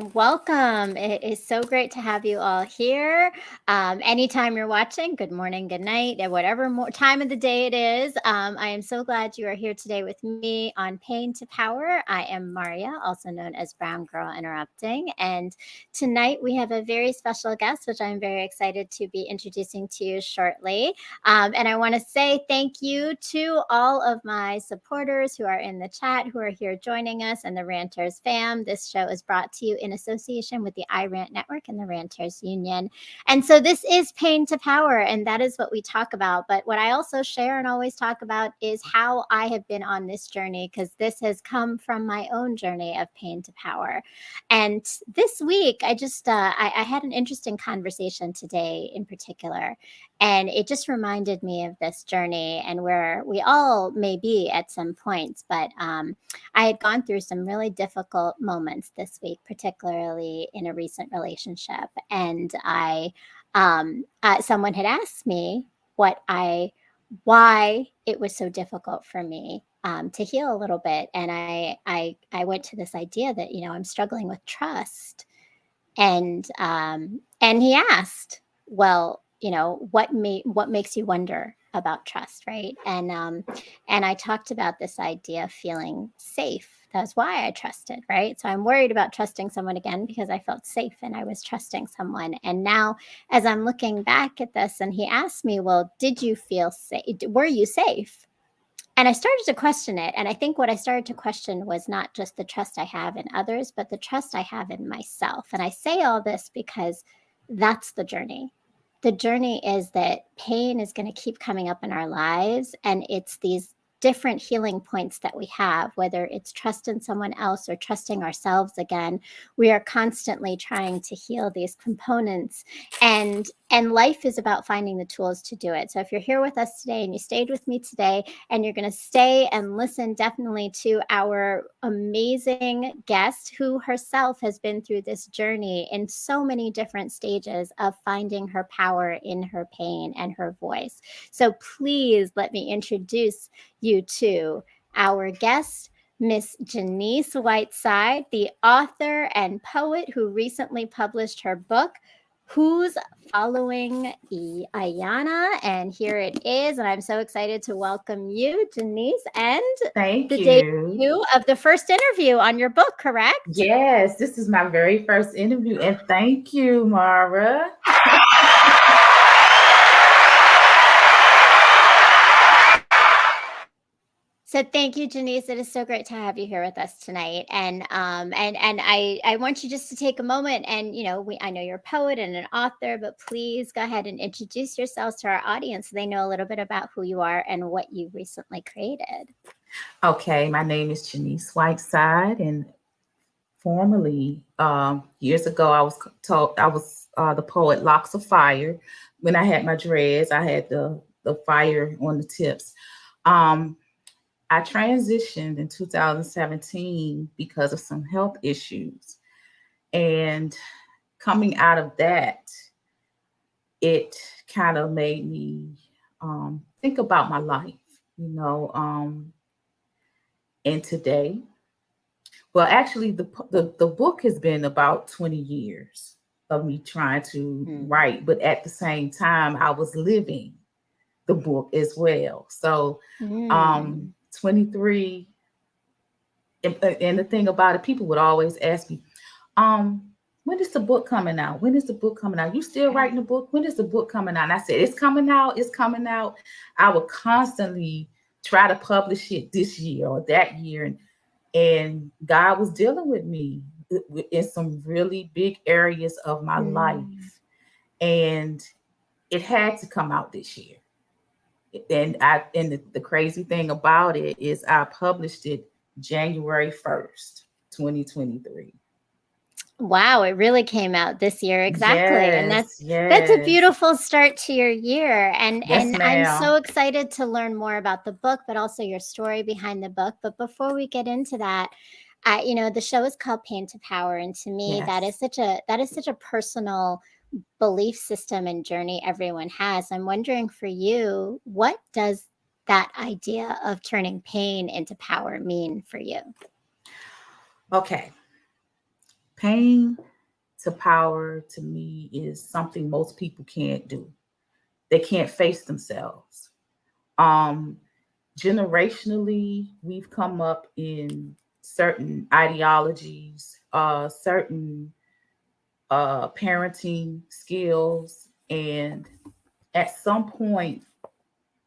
and welcome. It is so great to have you all here. Anytime you're watching, good morning, good night, at whatever time of the day it is. I am so glad you are here today with me on Pain to Power. I am Maria, also known as Brown Girl Interrupting. And tonight we have a very special guest, which I'm very excited to be introducing to you shortly. And I want to say thank you to all of my supporters who are in the chat, who are here joining us, and the Ranters fam. This show is brought to you in association with the iRant Network and the Ranters Union. And so this is Pain to Power, and that is what we talk about. But what I also share and always talk about is how I have been on this journey, because this has come from my own journey of pain to power. And this week, I had an interesting conversation today in particular. And it just reminded me of this journey and where we all may be at some points. But I had gone through some really difficult moments this week, particularly in a recent relationship. And someone had asked me why it was so difficult for me to heal a little bit. And I went to this idea that, I'm struggling with trust. And he asked, well, what makes you wonder about trust, right? And I talked about this idea of feeling safe. That's why I trusted, right? So I'm worried about trusting someone again because I felt safe and I was trusting someone. And now, as I'm looking back at this, and he asked me, well, did you feel safe? Were you safe? And I started to question it. And I think what I started to question was not just the trust I have in others, but the trust I have in myself. And I say all this because that's the journey. The journey is that pain is going to keep coming up in our lives. And it's these different healing points that we have, whether it's trust in someone else or trusting ourselves again. We are constantly trying to heal these components. And life is about finding the tools to do it. So if you're here with us today and you stayed with me today and you're going to stay and listen definitely to our amazing guest who herself has been through this journey in so many different stages of finding her power in her pain and her voice. So please let me introduce you to our guest, Miss Janyce Whiteside, the author and poet who recently published her book, Who's Following Ayana? And here it is. And I'm so excited to welcome you, Janyce, and Thank the you. debut of the first interview on your book, correct? Yes, this is my very first interview. And thank you, Mara. So thank you, Janyce. It is so great to have you here with us tonight. And I want you just to take a moment and, I know you're a poet and an author, but please go ahead and introduce yourselves to our audience so they know a little bit about who you are and what you recently created. Okay, my name is Janyce Whiteside, and formerly, years ago, I was told I was the poet Locks of Fire. When I had my dreads, I had the fire on the tips. Um, I transitioned in 2017 because of some health issues. And coming out of that, it kind of made me think about my life, you know. And today, well, actually, the book has been about 20 years of me trying to write, but at the same time, I was living the book as well. So, 23. And the thing about it, people would always ask me, when is the book coming out? When is the book coming out? You still writing the book? When is the book coming out? And I said, it's coming out. It's coming out. I would constantly try to publish it this year or that year. And God was dealing with me in some really big areas of my life. And it had to come out this year. And the crazy thing about it is I published it January 1st, 2023. Wow, it really came out this year. Exactly. And Yes, that's a yes. beautiful start to your year. And Yes, I'm ma'am. so excited to learn more about the book, but also your story behind the book. But before we get into that, the show is called Pain to Power. And to me, that is Yes. such a personal belief system and journey everyone has. I'm wondering for you, what does that idea of turning pain into power mean for you? Okay. Pain to power to me is something most people can't do. They can't face themselves. Um, Generationally, we've come up in certain ideologies, certain parenting skills, and at some point,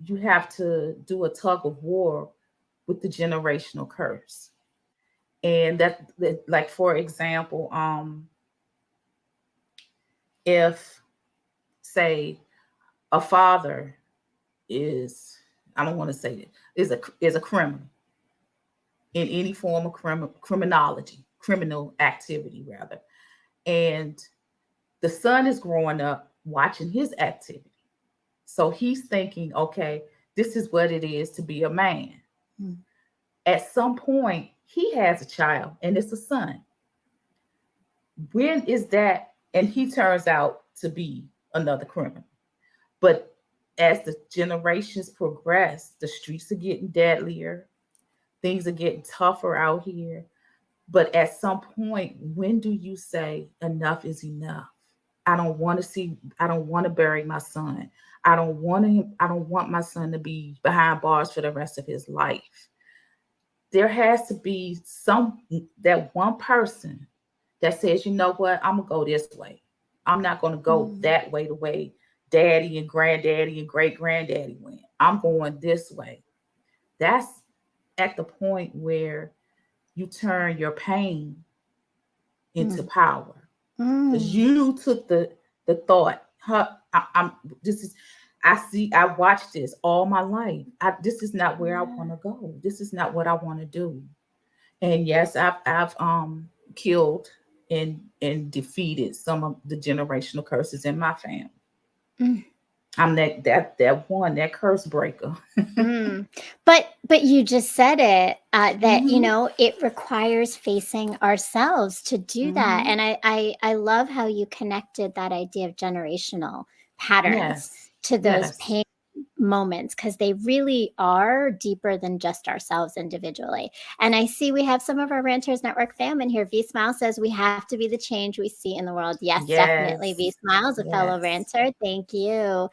you have to do a tug of war with the generational curse. And that like for example, if say a father is, I don't want to say it, is a criminal in any form of criminology, criminal activity rather, and the son is growing up watching his activity, so he's thinking, okay, this is what it is to be a man. Mm. At some point, he has a child, and it's a son. When is that? And he turns out to be another criminal. But as the generations progress, the streets are getting deadlier, things are getting tougher out here. But at some point, when do you say enough is enough? I don't want to bury my son. I don't want my son to be behind bars for the rest of his life. There has to be that one person that says, you know what, I'm gonna go this way. I'm not gonna go that way, the way daddy and granddaddy and great granddaddy went. I'm going this way. That's at the point where you turn your pain into power, because you took the thought, I'm this is I watched this all my life. This is not where I want to go. This is not what I want to do. And yes, I've killed and defeated some of the generational curses in my family. Mm. I'm that curse breaker. Mm. But you just said it, that Mm-hmm. it requires facing ourselves to do that, Mm-hmm. and I love how you connected that idea of generational patterns Yes. to those Yes. pain moments, because they really are deeper than just ourselves individually. And I see we have some of our Ranters Network fam in here. V Smile says we have to be the change we see in the world. Yes, definitely. V Yes. Smile's a fellow Yes. ranter. Thank you.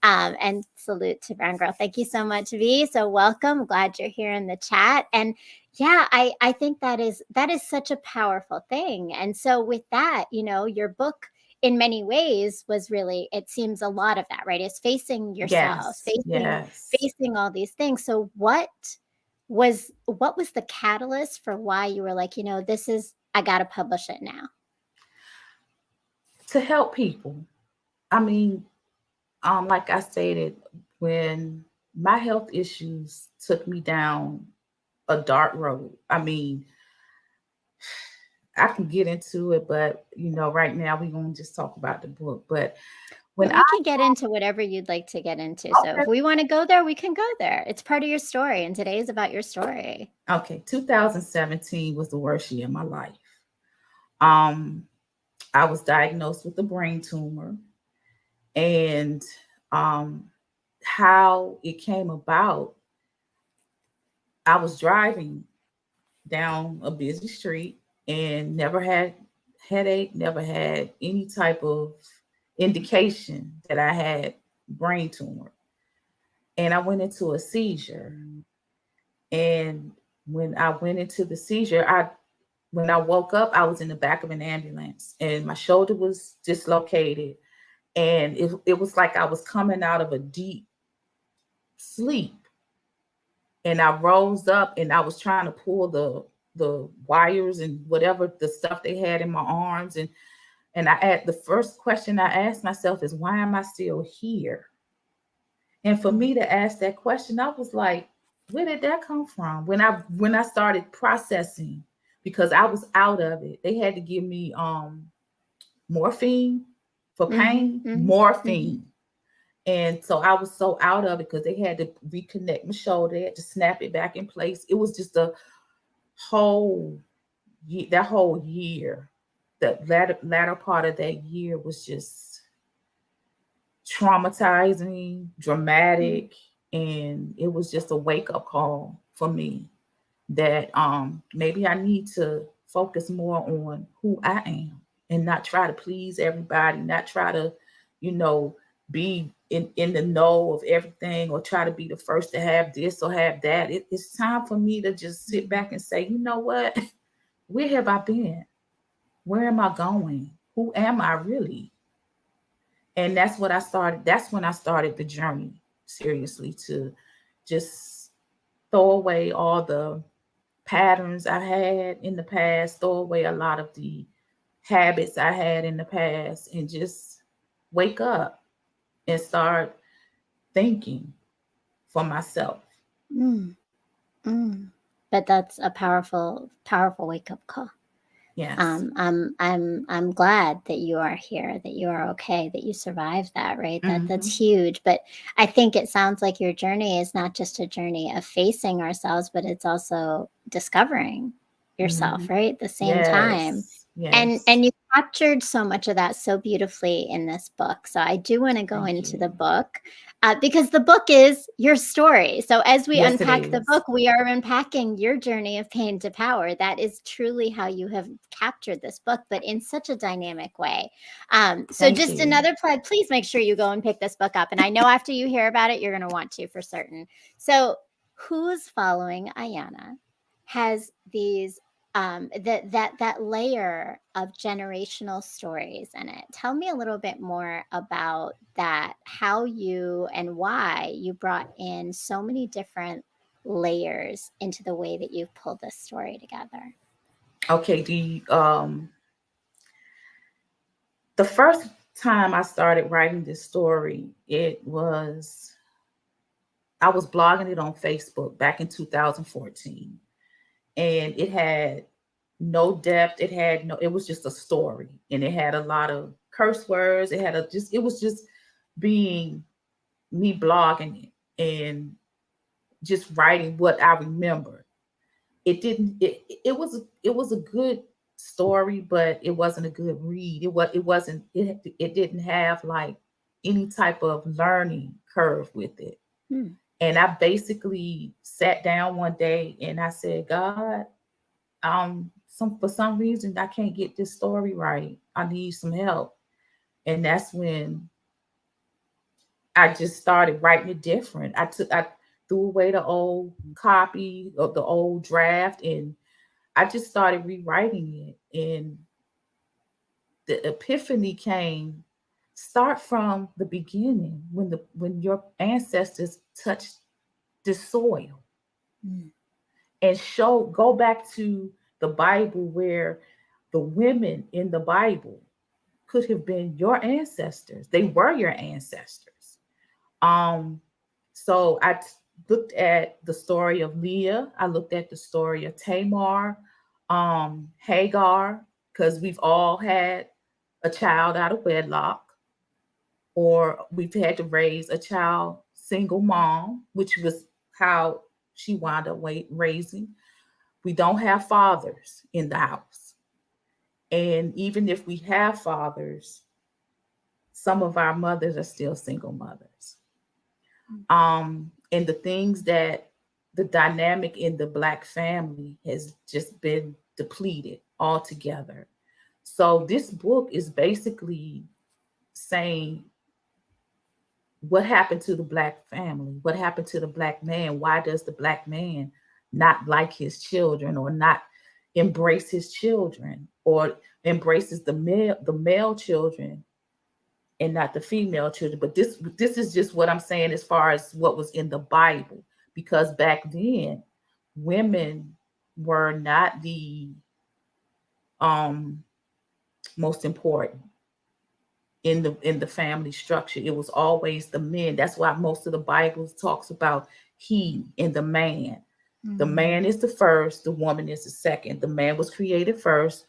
And salute to Brown Girl. Thank you so much, V. So welcome. Glad you're here in the chat. And yeah, I think that is such a powerful thing. And so with that, your book in many ways was really, it seems a lot of that, right? Is facing yourself, Yes. facing Yes. facing all these things. So what was the catalyst for why you were like, this is, I got to publish it now? To help people. I mean, like I stated, when my health issues took me down a dark road. I mean, I can get into it, but right now we're gonna just talk about the book. But when I We can get into whatever you'd like to get into. So okay, if we want to go there, we can go there. It's part of your story, and today is about your story. okay, 2017 was the worst year of my life. Um, I was diagnosed with a brain tumor, and um, how it came about, I was driving down a busy street and never had headache, never had any type of indication that I had brain tumor. And I went into a seizure. And when I went into the seizure, when I woke up, I was in the back of an ambulance and my shoulder was dislocated. And it was like I was coming out of a deep sleep. And I rose up and I was trying to pull the wires and whatever the stuff they had in my arms. And the first question I asked myself is, why am I still here? And for me to ask that question, I was like, where did that come from? When I started processing, because I was out of it, they had to give me morphine for Mm-hmm, pain, mm-hmm, mm-hmm. morphine. And so I was so out of it because they had to reconnect my shoulder, they had to snap it back in place. It was just a whole that whole year, the latter part of that year was just traumatizing, dramatic, and it was just a wake up call for me that maybe I need to focus more on who I am and not try to please everybody, not try to, you know, be in the know of everything or try to be the first to have this or have that. It's time for me to just sit back and say, you know what? Where have I been? Where am I going? Who am I really? And that's what I started. That's when I started the journey seriously, to just throw away all the patterns I had in the past, throw away a lot of the habits I had in the past, and just wake up and start thinking for myself. Mm, mm. But that's a powerful, powerful wake up call. Yes. I'm glad that you are here, that you are okay, that you survived that, right? That's Hmm. huge. But I think it sounds like your journey is not just a journey of facing ourselves, but it's also discovering Hmm. yourself, right? At the same time. Yes. Yes. And you captured so much of that so beautifully in this book. So I do want to go Thank into the you. book, because the book is your story. So as we Yes, it unpack the is. book, we are unpacking your journey of pain to power. That is truly how you have captured this book, but in such a dynamic way. So Thank just you. another plug, please make sure you go and pick this book up. And I know after you hear about it, you're going to want to for certain. So Who's Following Ayana has these that layer of generational stories in it. Tell me a little bit more about that, how you and why you brought in so many different layers into the way that you've pulled this story together. Okay, the first time I started writing this story, I was blogging it on Facebook back in 2014, and it had no depth. It was just a story, and it had a lot of curse words. It was just being me blogging it and just writing what I remember. It was a good story, but it wasn't a good read. It didn't have like any type of learning curve with it. Hmm. And I basically sat down one day and I said, God, some for some reason I can't get this story right. I need some help. And that's when I just started writing it different. I threw away the old copy of the old draft, and I just started rewriting it. And the epiphany came, start from the beginning, when your ancestors touched the soil, Hmm. and go back to the Bible, where the women in the Bible could have been your ancestors. They were your ancestors. Um, so looked at the story of Leah. I looked at the story of Tamar, Hagar, because we've all had a child out of wedlock, or we've had to raise a child single mom, which was how she wound up raising. We don't have fathers in the house. And even if we have fathers, some of our mothers are still single mothers. And the things that the dynamic in the Black family has just been depleted altogether. So this book is basically saying, what happened to the Black family? What happened to the Black man? Why does the Black man not like his children, or not embrace his children, or embraces the male children and not the female children? But this is just what I'm saying as far as what was in the Bible, because back then women were not the um most important in the family structure. It was always the men. That's why most of the Bible talks about he and the man. The man is the first, the woman is the second. The man was created first,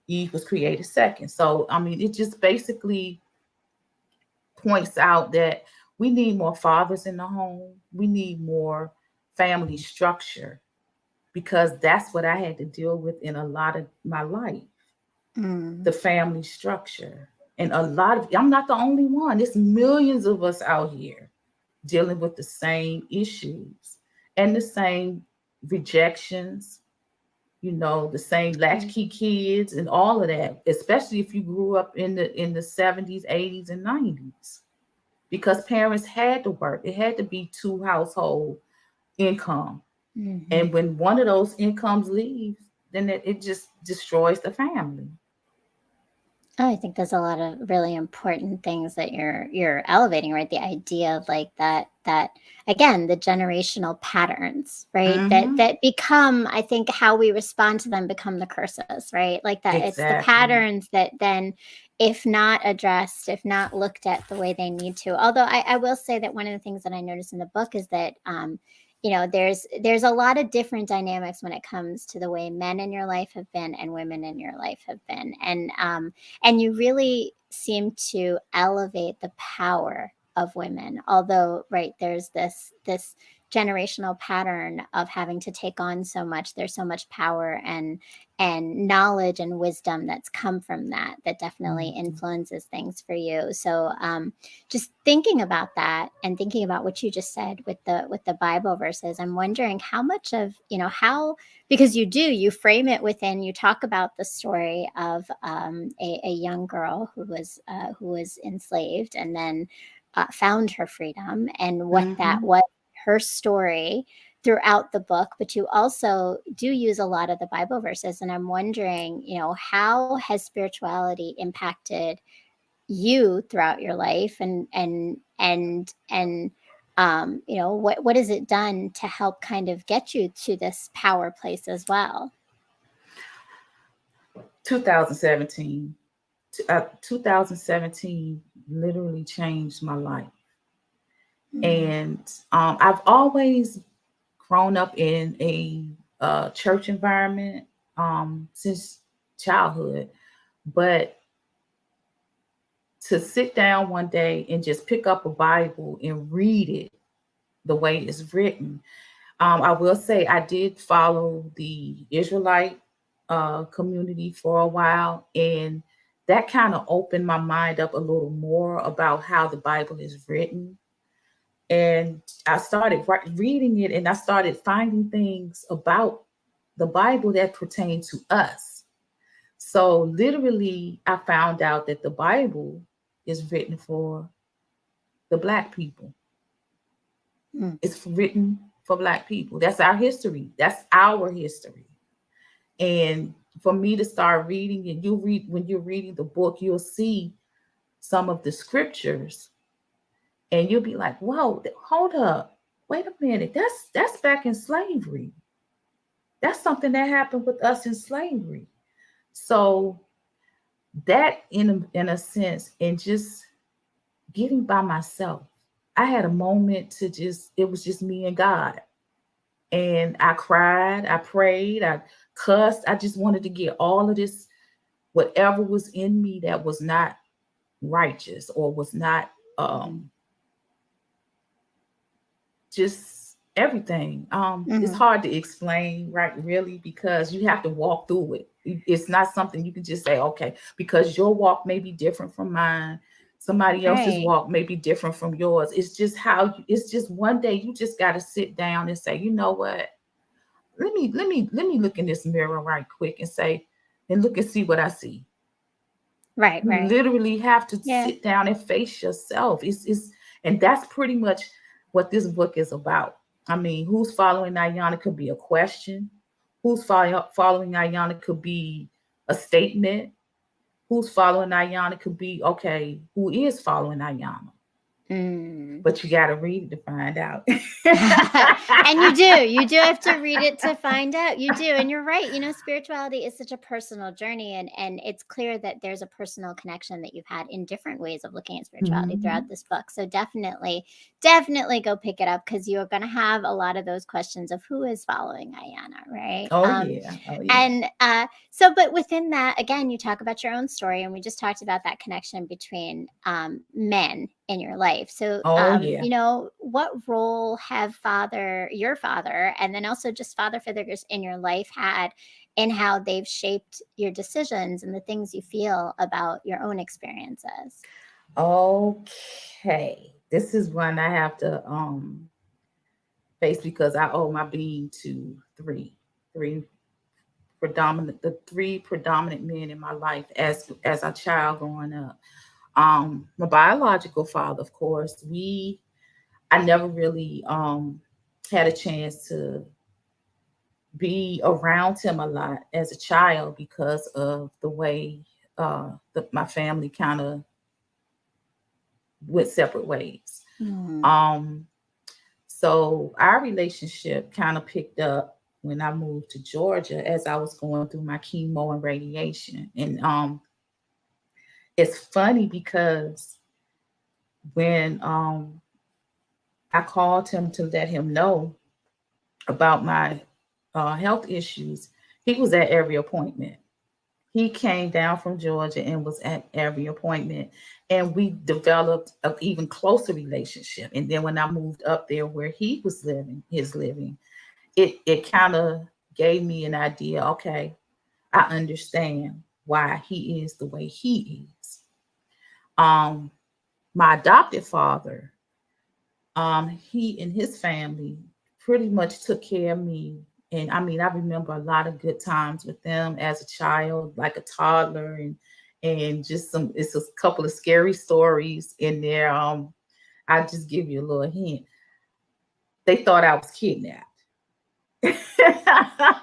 Eve was created second. So I mean, it just basically points out that we need more fathers in the home. We need more family structure, because that's what I had to deal with in a lot of my life, Mm. the family structure. And I'm not the only one. There's millions of us out here dealing with the same issues and the same rejections, the same latchkey kids and all of that, especially if you grew up in the 70s, 80s, and 90s, because parents had to work. It had to be two household income. Mm-hmm. And when one of those incomes leaves, then it just destroys the family. Oh, I think there's a lot of really important things that you're elevating, right? The idea of like that again, the generational patterns, right? That Mm-hmm. that become, I think, how we respond to them become the curses, right? Like that it's the Exactly. patterns that then, if not addressed, if not looked at the way they need to. Although I will say that one of the things that I noticed in the book is that there's a lot of different dynamics when it comes to the way men in your life have been and women in your life have been. And you really seem to elevate the power of women, although right, there's this generational pattern of having to take on so much. There's so much power and knowledge and wisdom that's come from that definitely Mm-hmm. influences things for you. So just thinking about that and thinking about what you just said with the Bible verses, I'm wondering how much of how, because you frame it within, you talk about the story of a young girl who was enslaved and then found her freedom, and what that Mm-hmm. was, her story throughout the book. But you also do use a lot of the Bible verses, and I'm wondering, how has spirituality impacted you throughout your life, and what has it done to help kind of get you to this power place as well? 2017. 2017 literally changed my life. Mm, And I've always grown up in a church environment since childhood. But to sit down one day and just pick up a Bible and read it the way it's written, I will say I did follow the Israelite community for a while, and that kind of opened my mind up a little more about how the Bible is written. And I started reading it, and I started finding things about the Bible that pertain to us. So literally, I found out that the Bible is written for the Black people. mm, It's written for Black people. That's our history. That's our history. And for me to start reading, and you read, when you're reading the book, you'll see some of the scriptures, and you'll be like, "Whoa, hold up, wait a minute. That's back in slavery. That's something that happened with us in slavery." So that, in a sense, and just getting by myself, I had a moment to just, it was just me and God. And I cried, I prayed, I cussed. I just wanted to get all of this, whatever was in me that was not righteous or was not just everything. It's mm-hmm. hard to explain, right? Really, because you have to walk through it. It's not something you can just say, okay, because your walk may be different from mine. Somebody else's Right. walk may be different from yours. It's just how it's just one day you just got to sit down and say, you know what? Let me look in this mirror right quick and say, and look and see what I see. Right. You Right. literally have to Yeah. sit down and face yourself. It's and that's pretty much what this book is about. I mean, who's following Ayana could be a question. Who's following Ayana could be a statement. Who's following Ayana could be, okay, who is following Ayana? Mm. But you got to read it to find out. And you do have to read it to find out. You do, and you're right. Spirituality is such a personal journey, and it's clear that there's a personal connection that you've had in different ways of looking at spirituality throughout Mhm. this book. So definitely go pick it up, because you're going to have a lot of those questions of who is following Ayana, right? Oh yeah, oh yeah, And but within that, again, you talk about your own story, and we just talked about that connection between men in your life. So oh yeah. what role have your father, and then also just father figures in your life had in how they've shaped your decisions and the things you feel about your own experiences? Okay, this is one I have to face because I owe my being to three the three predominant men in my life as a child growing up. My biological father, of course, I never really had a chance to be around him a lot as a child because of the way my family kind of went separate ways. Mm. Um, so our relationship kind of picked up when I moved to Georgia as I was going through my chemo and radiation. And it's funny because when I called him to let him know about my health issues, he was at every appointment. He came down from Georgia and was at every appointment. And we developed an even closer relationship. And then when I moved up there where he was living, it kind of gave me an idea. Okay, I understand why he is the way he is. Um, my adopted father, he and his family pretty much took care of me. And I mean, I remember a lot of good times with them as a child, like a toddler, and just it's a couple of scary stories in there. I just give you a little hint. They thought I was kidnapped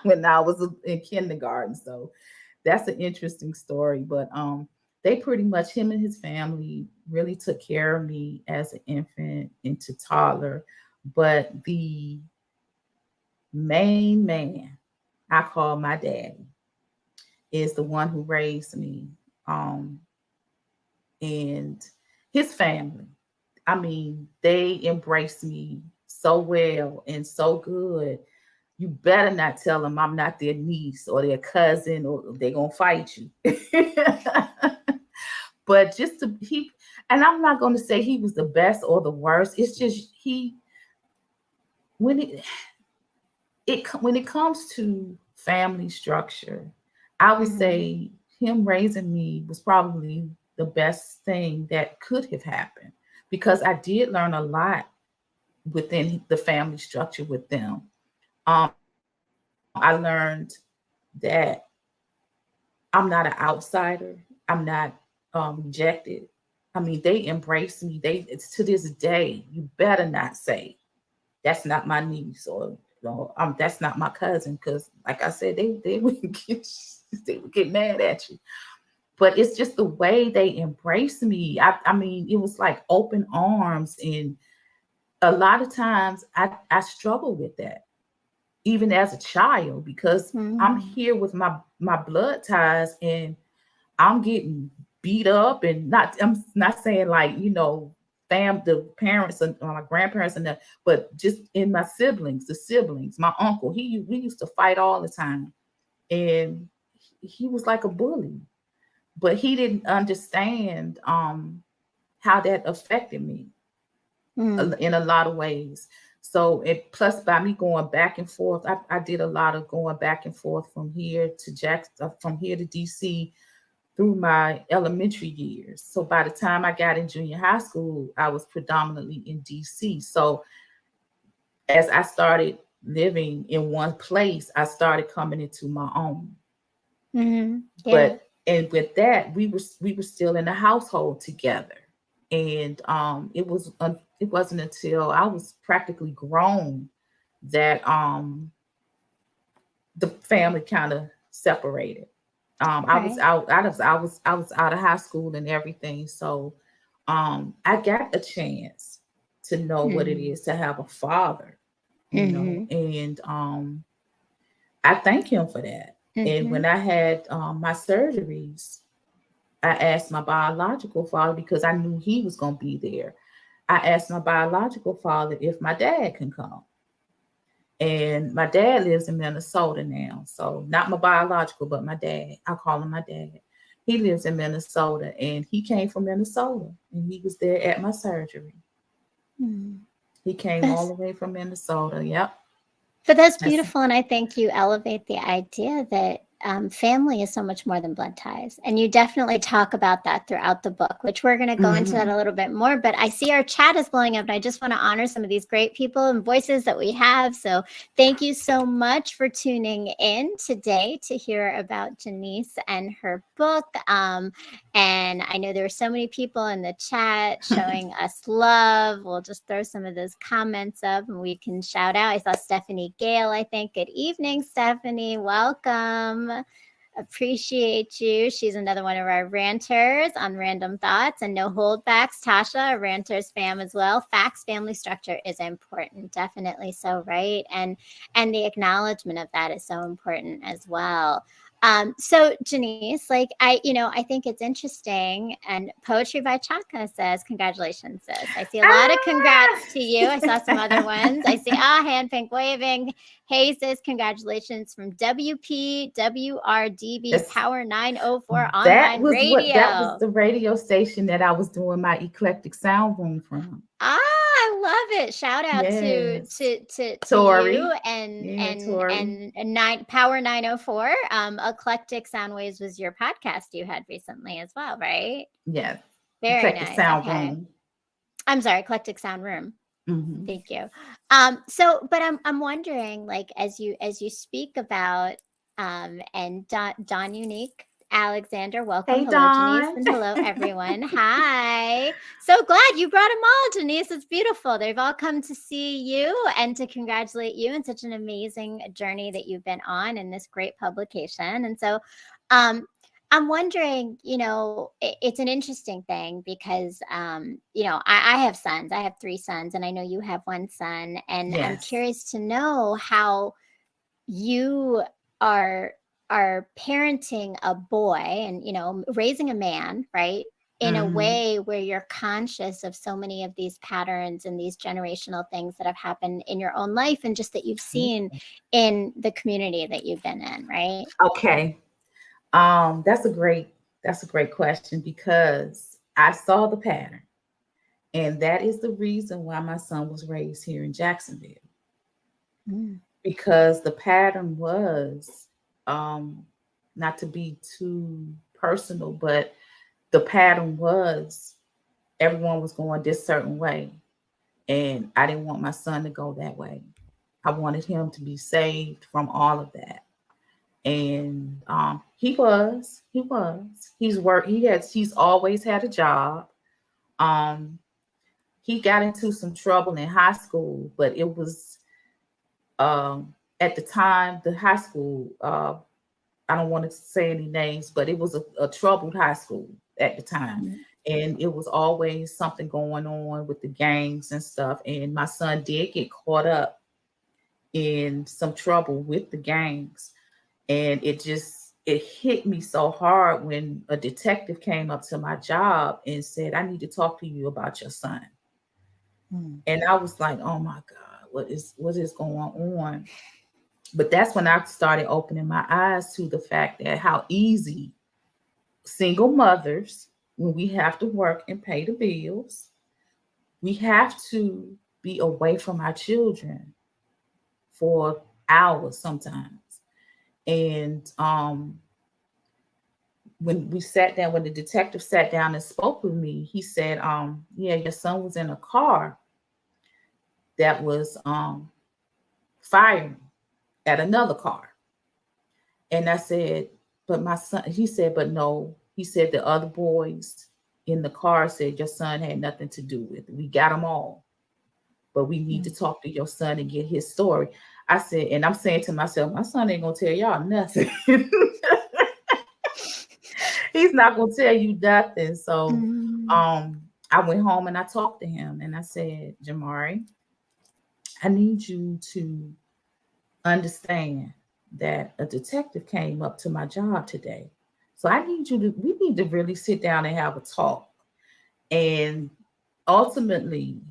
when I was in kindergarten. So that's an interesting story. But they pretty much, him and his family really took care of me as an infant into toddler. But the main man I call my daddy is the one who raised me. Um, and his family, I mean, they embraced me so well and so good. You better not tell them I'm not their niece or their cousin, or they're gonna fight you. But just to he, and I'm not gonna say he was the best or the worst. It's just when when it comes to family structure, I would Mm-hmm. say him raising me was probably the best thing that could have happened, because I did learn a lot within the family structure with them. I learned that I'm not an outsider. I'm not rejected. I mean, they embrace me. It's to this day. You better not say that's not my niece, or that's not my cousin, because, like I said, they would get they would get mad at you. But it's just the way they embrace me. I mean, it was like open arms, and a lot of times I struggle with that even as a child, because I'm Mm. here with my blood ties, and I'm getting beat up, and I'm not saying like, the parents and my grandparents and that, but just in my siblings, the siblings, my uncle, we used to fight all the time, and he was like a bully, but he didn't understand how that affected me Mm. in a lot of ways. So it plus by me going back and forth, I did a lot of going back and forth from here to Jackson, from here to DC through my elementary years. So by the time I got in junior high school, I was predominantly in DC. So as I started living in one place, I started coming into my own. Mm-hmm. Yeah. But and with that, we were still in the household together, and it wasn't until I was practically grown that the family kind of separated. I was Right. out of high school and everything, so I got a chance to know what it Mm-hmm. is to have a father, Mm-hmm. and I thank him for that. And Mm-hmm. when I had my surgeries, I asked my biological father, because I knew he was going to be there. I asked my biological father if my dad can come. And my dad lives in Minnesota now. So not my biological, but my dad. I call him my dad. He lives in Minnesota, and he came from Minnesota, and he was there at my surgery. Mm. He came all That's the way from Minnesota. Yep. but that's That's beautiful, and I think you elevate the idea that family is so much more than blood ties. And you definitely talk about that throughout the book, which we're going to go into that a little bit more. But I see our chat is blowing up, and I just want to honor some of these great people and voices that we have. So thank you so much for tuning in today to hear about Janyce and her book. And I know there are so many people in the chat showing us love. We'll just throw some of those comments up and we can shout out. I saw Stephanie Gale, I think. Good evening, Stephanie. Welcome. Appreciate you. She's another one of our ranters on Random Thoughts and No Holdbacks. Tasha, a ranters fam as well. Facts, family structure is important, definitely so, right? And the acknowledgement of that is so important as well. So Janyce, like I think it's interesting. And Poetry by Chaka says, congratulations, sis. I see a lot of congrats to you. I saw some other ones. I see hand pink waving. Hey sis, congratulations from WPWRDB Power 904 online radio. That was the radio station that I was doing my eclectic sound room from. I love it. Shout out to Tori. You and Power 904. Eclectic Soundwaves was your podcast you had recently as well, right? Yes. Very Eclectic nice. Sound Room. I'm sorry, Eclectic Sound Room. Mm-hmm. Thank you. So, but I'm wondering, like, as you speak about, and Don Unique Alexander, welcome. Hey, hello, Don. Janyce, and hello, everyone. Hi. So glad you brought them all, Janyce. It's beautiful. They've all come to see you and to congratulate you in such an amazing journey that you've been on in this great publication. And so, I'm wondering, it's an interesting thing because, I have sons. I have 3 sons, and I know you have 1 son. And yes. I'm curious to know how you are parenting a boy and, raising a man, right? In a way where you're conscious of so many of these patterns and these generational things that have happened in your own life and just that you've seen in the community that you've been in, right? Okay. That's a great question because I saw the pattern, and that is the reason why my son was raised here in Jacksonville. Because the pattern was, not to be too personal, but the pattern was everyone was going this certain way, and I didn't want my son to go that way. I wanted him to be saved from all of that. And he's always had a job. He got into some trouble in high school, but it was at the time the high school, I don't want to say any names, but it was a troubled high school at the time. And it was always something going on with the gangs and stuff. And my son did get caught up in some trouble with the gangs. And it hit me so hard when a detective came up to my job and said, I need to talk to you about your son. And I was like, oh my God, what is going on? But that's when I started opening my eyes to the fact that how easy single mothers, when we have to work and pay the bills, we have to be away from our children for hours sometimes. And when the detective sat down and spoke with me, he said, yeah, your son was in a car that was firing at another car. And I said, but my son, he said, but no. He said the other boys in the car said your son had nothing to do with it. We got them all. But we need to talk to your son and get his story. I said, and I'm saying to myself, my son ain't going to tell y'all nothing. He's not going to tell you nothing. So I went home and I talked to him and I said, Jamari, I need you to understand that a detective came up to my job today. So we need to really sit down and have a talk. And ultimately,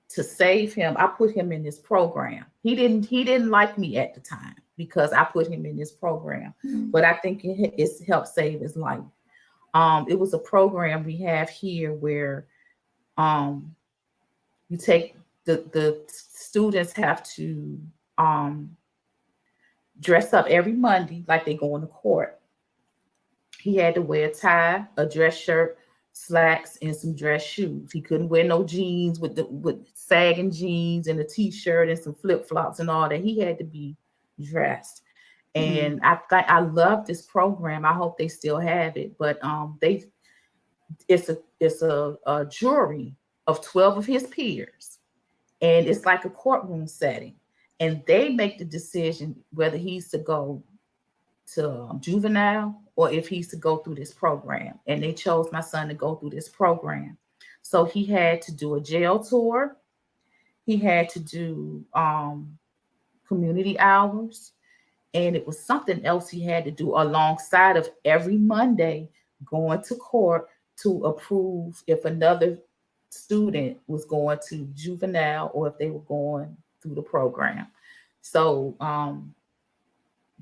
to save him, I put him in this program. He didn't like me at the time because I put him in this program, but I think it's helped save his life. It was a program we have here where you take the students have to dress up every Monday like they going to court. He had to wear a tie, a dress shirt, slacks, and some dress shoes. He couldn't wear no jeans with sagging jeans and a t-shirt and some flip-flops and all that. He had to be dressed. Mm. And I love this program. I hope they still have it. But they it's a jury of 12 of his peers, and it's like a courtroom setting, and they make the decision whether he's to go to juvenile or if he's to go through this program. And they chose my son to go through this program. So he had to do a jail tour. He had to do community hours. And it was something else he had to do alongside of every Monday going to court to approve if another student was going to juvenile or if they were going through the program. So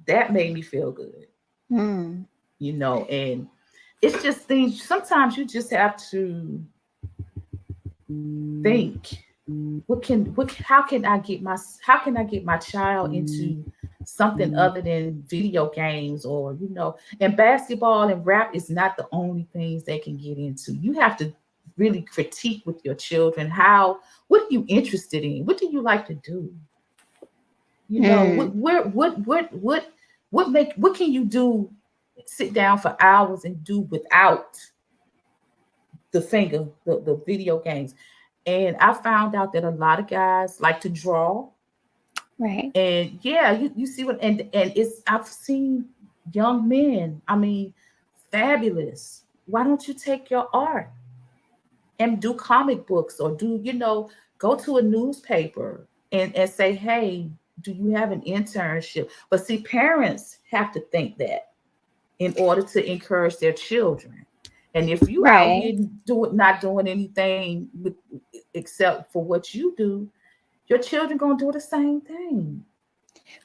that made me feel good, Mm. and it's just things. Sometimes you just have to think, how can I get my child into something other than video games, or and basketball and rap is not the only things they can get into. You have to really critique with your children. What are you interested in? What do you like to do? Mm. What can you do, sit down for hours and do without the video games? And I found out that a lot of guys like to draw. Right. And yeah, you see what, and it's, I've seen young men, I mean, fabulous. Why don't you take your art and do comic books, or go to a newspaper and say, hey, do you have an internship? But see, parents have to think that in order to encourage their children. And if you out Right. here not doing anything except for what you do, your children gonna do the same thing.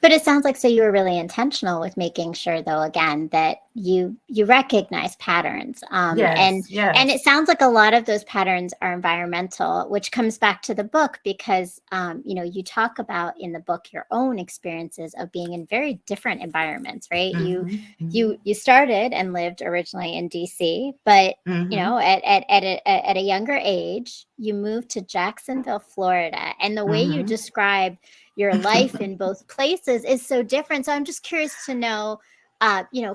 But it sounds like, so you were really intentional with making sure, though, again, that you recognize patterns, and Yes, it yes. sounds like a lot of those patterns are environmental, which comes back to the book because you talk about in the book your own experiences of being in very different environments, right? You Mm-hmm, you you started and lived originally in DC, but mm-hmm, at a younger age, you moved to Jacksonville, Florida, and the way you mm-hmm. describe your life in both places is so different. So I'm just curious to know,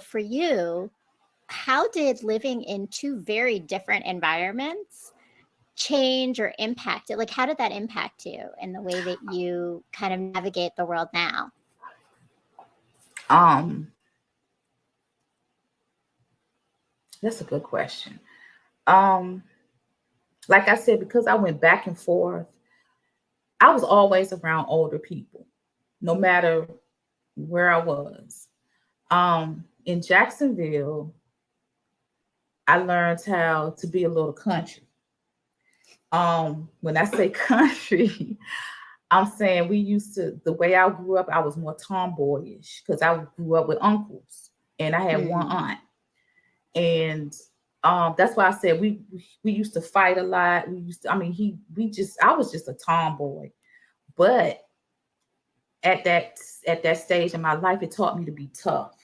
for you, how did living in two very different environments change or impact it? Like, how did that impact you in the way that you kind of navigate the world now? um that's a good question. um like I said, because I went back and forth, I was always around older people, no matter where I was. In Jacksonville, I learned how to be a little country. When I say country, I'm saying the way I grew up, I was more tomboyish because I grew up with uncles and I had one Mm. aunt. And that's why I said we used to fight a lot. We used to, I mean, I was just a tomboy. But at that at that stage in my life, it taught me to be tough.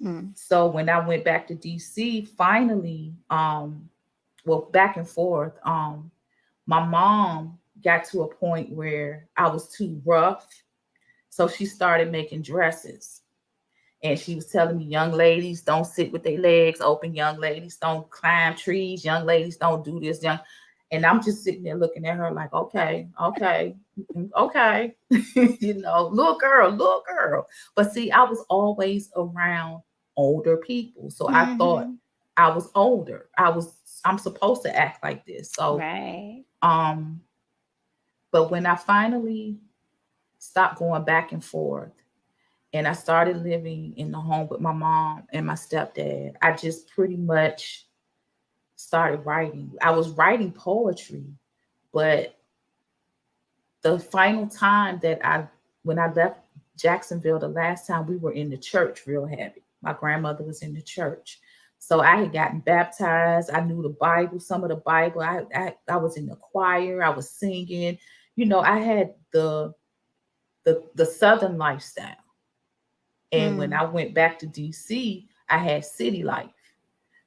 Mm. So when I went back to DC, finally, well, back and forth, my mom got to a point where I was too rough. So she started making dresses. And she was telling me, young ladies don't sit with their legs open, young ladies don't climb trees, young ladies don't do this, and I'm just sitting there looking at her like, okay, okay, okay, little girl, little girl. But see, I was always around older people. So I thought Hmm. I was older. I'm supposed to act like this. So Right. um, but when I finally stopped going back and forth and I started living in the home with my mom and my stepdad, I just pretty much started writing. I was writing poetry, but the final time when I left Jacksonville, the last time, we were in the church real heavy. My grandmother was in the church. So I had gotten baptized. I knew the Bible, some of the Bible. I was in the choir. I was singing. I had the Southern lifestyle. And when I went back to DC, I had city life.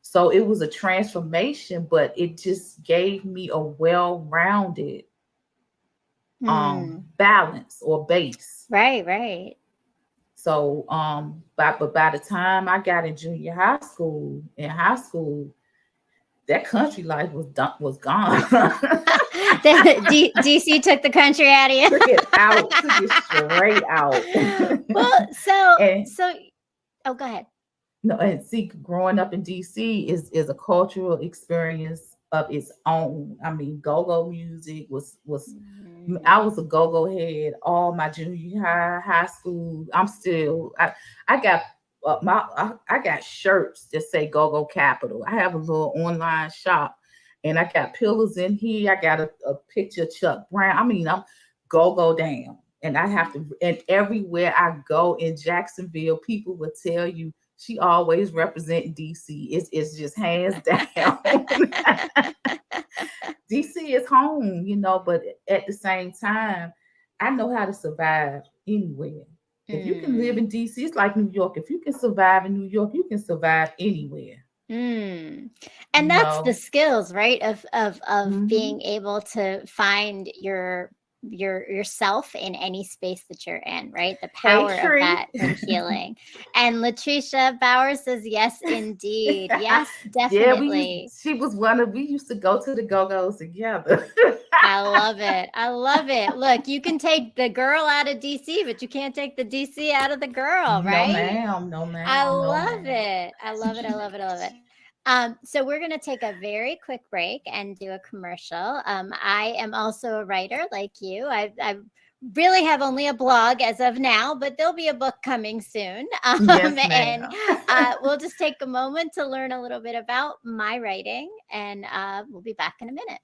So it was a transformation, but it just gave me a well-rounded balance or base. Right. So but by the time I got in junior high school, that country life was gone. DC took the country out of you. Took it straight out. Well, and oh, go ahead. no, and see, growing up in DC is a cultural experience of its own. I mean, go-go music was I was a go-go head all my junior high school. I got I got shirts that say go-go capital. I have a little online shop, and I got pillows in here. I got a picture of Chuck Brown. I mean, I'm go down. And I have to, and everywhere I go in Jacksonville, people will tell you she always represent DC. It's just hands down. DC is home, but at the same time, I know how to survive anywhere. If you can live in DC, it's like New York. If you can survive in New York, you can survive anywhere. And that's the skills, right? Of being able to find yourself in any space that you're in, right? The power of that in healing. And Latricia Bauer says, yes, indeed. Yes, definitely. Yeah, we used to go to the go-go's together. I love it. Look, you can take the girl out of DC, but you can't take the DC out of the girl, right? No, ma'am. I love it. So we're going to take a very quick break and do a commercial. I am also a writer like you. I really have only a blog as of now, but there'll be a book coming soon. Yes, ma'am. And we'll just take a moment to learn a little bit about my writing, and we'll be back in a minute.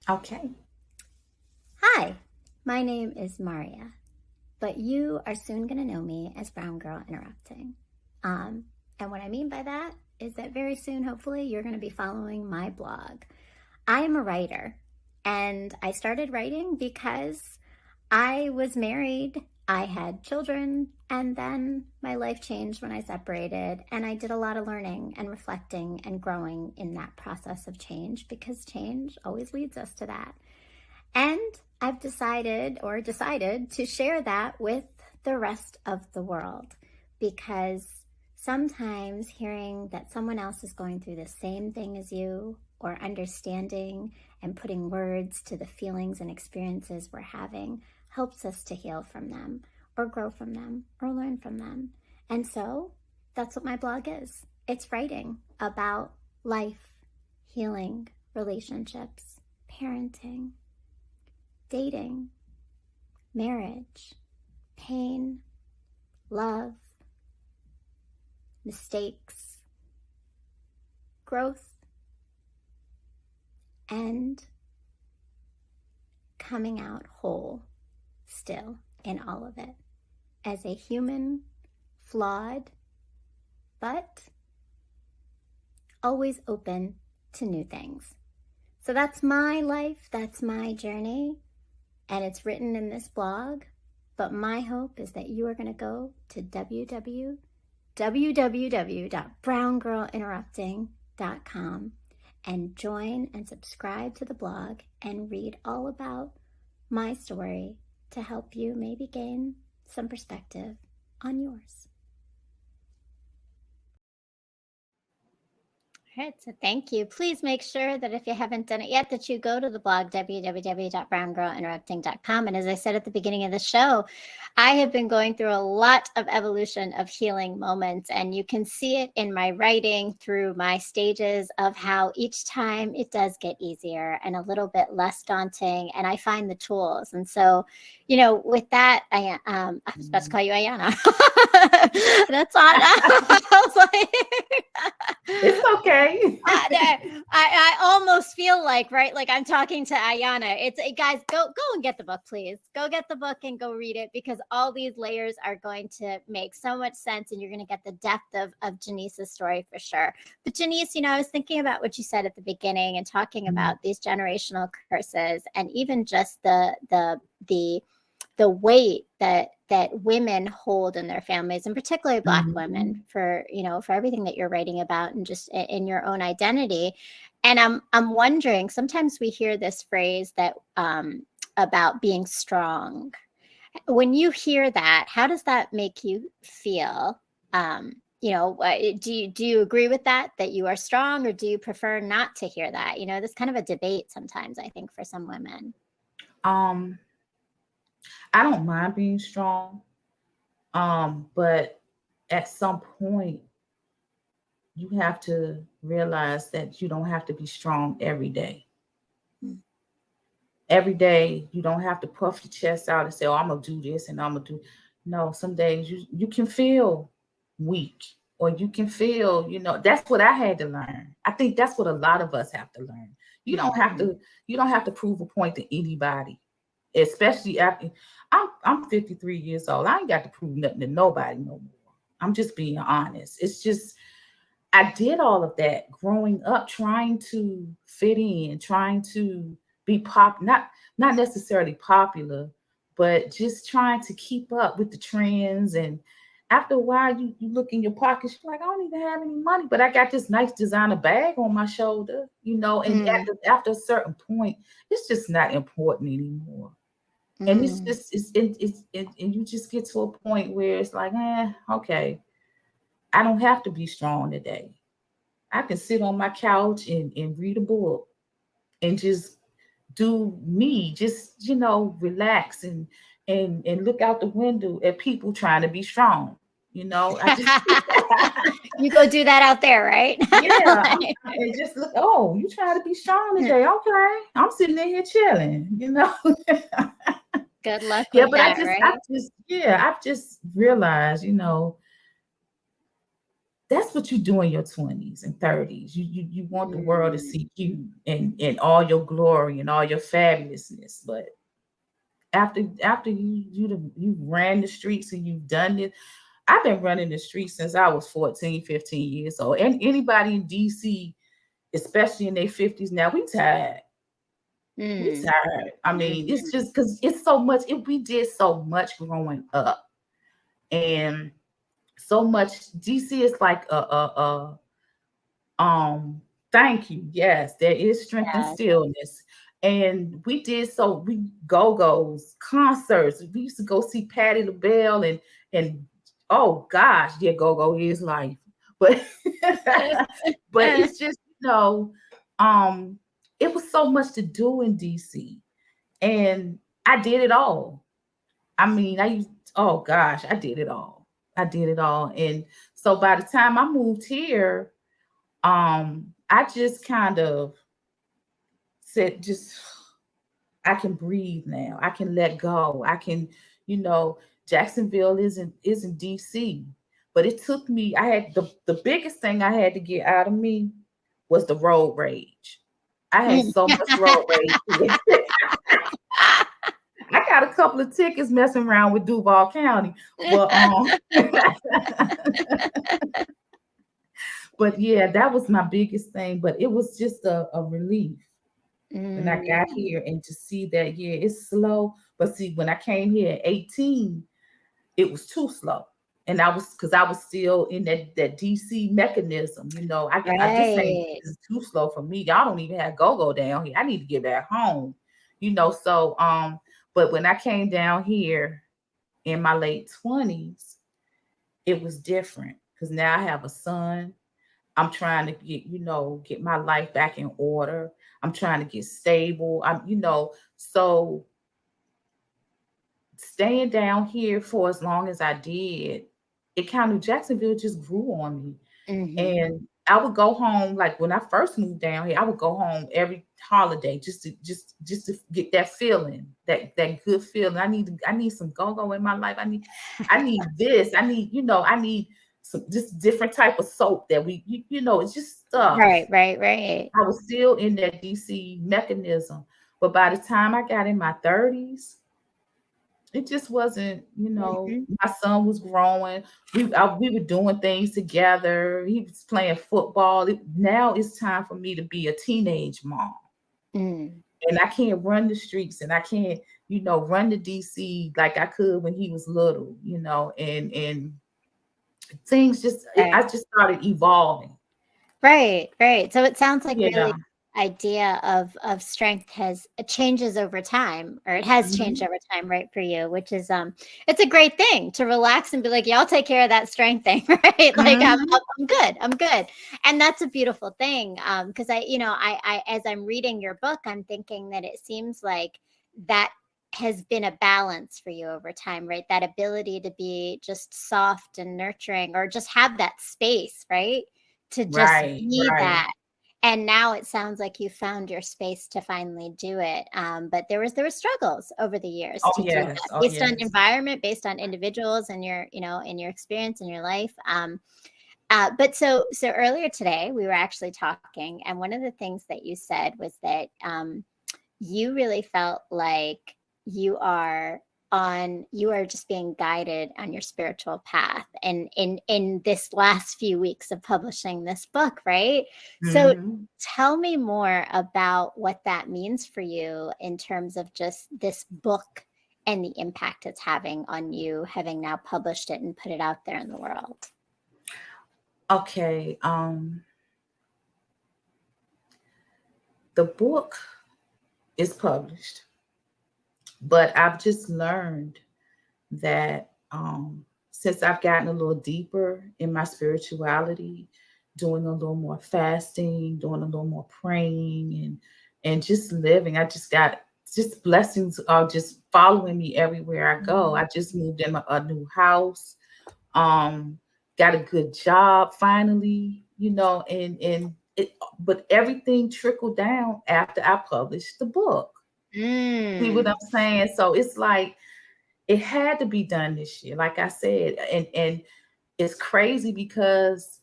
Okay. Hi, my name is Maria, but you are soon going to know me as Brown Girl Interrupting. And what I mean by that is that very soon, hopefully, you're going to be following my blog. I am a writer, and I started writing because I was married, I had children, and then my life changed when I separated, and I did a lot of learning and reflecting and growing in that process of change, because change always leads us to that. And I've decided to share that with the rest of the world, because sometimes hearing that someone else is going through the same thing as you, or understanding and putting words to the feelings and experiences we're having, helps us to heal from them, or grow from them, or learn from them. And so that's what my blog is. It's writing about life, healing, relationships, parenting, dating, marriage, pain, love, mistakes, growth, and coming out whole still in all of it as a human, flawed, but always open to new things. So that's my life, that's my journey, and it's written in this blog. But my hope is that you are going to go to www.browngirlinterrupting.com and join and subscribe to the blog and read all about my story to help you maybe gain some perspective on yours. All right, so thank you. Please make sure that if you haven't done it yet, that you go to the blog, www.browngirlinterrupting.com. And as I said at the beginning of the show, I have been going through a lot of evolution of healing moments, and you can see it in my writing through my stages of how each time it does get easier and a little bit less daunting, and I find the tools. And so, with that, I was about to call you Ayana. That's on. I was like, it's okay. I almost feel like, right? Like I'm talking to Ayana. It's guys, go and get the book, please. Go get the book and go read it, because all these layers are going to make so much sense, and you're going to get the depth of Janyce's story for sure. But Janyce, I was thinking about what you said at the beginning and talking about these generational curses, and even just the weight that that women hold in their families, and particularly Black women, Mhm. for for everything that you're writing about, and just in your own identity. And I'm wondering, sometimes we hear this phrase that about being strong. When you hear that, how does that make you feel? Do you agree with that you are strong, or do you prefer not to hear that? There's kind of a debate sometimes, I think, for some women. Um, I don't mind being strong. But at some point you have to realize that you don't have to be strong every day. Mm. Every day you don't have to puff your chest out and say, "Oh, I'm gonna do this and I'm gonna do." No, some days you can feel weak, or you can feel, that's what I had to learn. I think that's what a lot of us have to learn. You don't have Mhm. to you don't have to prove a point to anybody, especially after I'm 53 years old. I ain't got to prove nothing to nobody no more. I'm just being honest. It's just I did all of that growing up, trying to fit in, trying to be not necessarily popular, but just trying to keep up with the trends. And after a while, you look in your pockets, you're like, I don't even have any money, but I got this nice designer bag on my shoulder, and Mm. after a certain point, it's just not important anymore. And it's Mm. just and you just get to a point where it's like, okay, I don't have to be strong today. I can sit on my couch and read a book and just do me, just relax and look out the window at people trying to be strong. I just You go do that out there, right? yeah, Like, and just look. Oh, you trying to be strong today? Okay, I'm sitting in here chilling. good luck Yeah, with but that, right? I've just realized, that's what you do in your 20s and 30s. You want the world to Mm. see you and all your glory and all your fabulousness. But after you ran the streets and you've done it. I've been running the streets since I was 14, 15 years old. And anybody in DC, especially in their 50s now, we tired. We Mm. tired. I mean, Mhm. it's just because it's so much. We did so much growing up, and so much. DC is like a thank you. Yes, there is strength and Yes. stillness. And we go-go's, concerts. We used to go see Patti LaBelle and oh gosh, yeah, go-go is life. But but it's just, um, it was so much to do in DC. And I did it all. I mean, oh gosh, I did it all. I did it all. And so by the time I moved here, I just kind of said, just I can breathe now. I can let go. I can, you know, Jacksonville isn't DC, but it took me. I had the biggest thing I had to get out of me was the road rage. I had Mm. so much road rage. I got a couple of tickets messing around with Duval County, but but yeah, that was my biggest thing. But it was just a relief when I got Mm. here and to see that, yeah, it's slow. But see, when I came here at 18, it was too slow. And I was still in that DC mechanism. This ain't Right. this is too slow for me. Y'all don't even have go-go down here. I need to get back home. So but when I came down here in my late 20s, it was different because now I have a son. I'm trying to get my life back in order. I'm trying to get stable. So staying down here for as long as I did, it kind of Jacksonville just grew on me. Mhm. And I would go home, like when I first moved down here, I would go home every holiday just to get that feeling, that good feeling. I need some go-go in my life. I need this. I need some just different type of soap that it's just stuff. Right, right, right. I was still in that DC mechanism. But by the time I got in my 30s, it just wasn't, Mhm. my son was growing. We were doing things together. He was playing football. Now it's time for me to be a teenage mom. Mm. and I can't run the streets, and I can't, run to DC like I could when he was little, and things I Right. just started evolving. Right, right. So it sounds like Yeah. really idea of strength has it changes over time, or it has changed Mhm. over time, right, for you, which is it's a great thing to relax and be like, yeah, I'll take care of that strength thing, right? Like Mhm. I'm good, I'm good, and that's a beautiful thing. Because I as I'm reading your book, I'm thinking that it seems like that has been a balance for you over time, right? That ability to be just soft and nurturing, or just have that space, right? To just Right, be right. that. And now it sounds like you found your space to finally do it. But there were struggles over the years Oh to do yes, that, oh based on yes. environment, based on individuals and your, in your experience in your life. But so earlier today we were actually talking, and one of the things that you said was that you really felt like you are you are just being guided on your spiritual path, and in this last few weeks of publishing this book, right? So Mhm. tell me more about what that means for you in terms of just this book and the impact it's having on you, having now published it and put it out there in the world. Okay, the book is published, but I've just learned that since I've gotten a little deeper in my spirituality, doing a little more fasting, doing a little more praying, and just living, I just got just blessings are just following me everywhere I go. Mm. I just moved in a new house, um, got a good job finally, and it, but everything trickled down after I published the book. See what I'm Mm. saying? So it's like it had to be done this year, like I said, and it's crazy because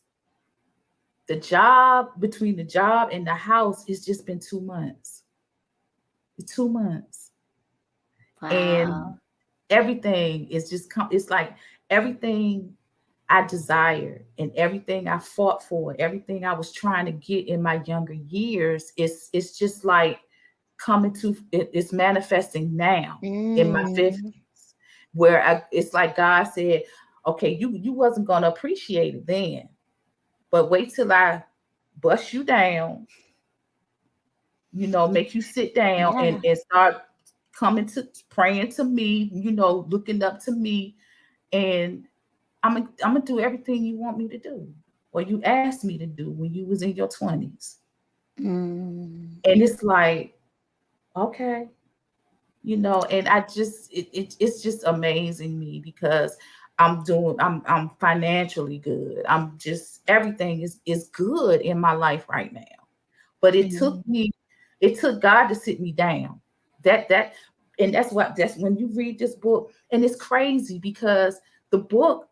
between the job and the house, it's just been 2 months. 2 months, and Wow. everything is just it's like everything I desire and everything I fought for, everything I was trying to get in my younger years, it's just like it's manifesting now in my Mm. 50s, where it's like God said, okay, you wasn't gonna appreciate it then, but wait till I bust you down, make you sit down Yeah. and start coming to praying to me, looking up to me, and I'm gonna do everything you want me to do, or you asked me to do when you was in your 20s. Mm. And it's like, okay, and I just it's just amazing me because I'm financially good. I'm just everything is good in my life right now. But Mm. it took God to sit me down. That and that's when you read this book, and it's crazy because the book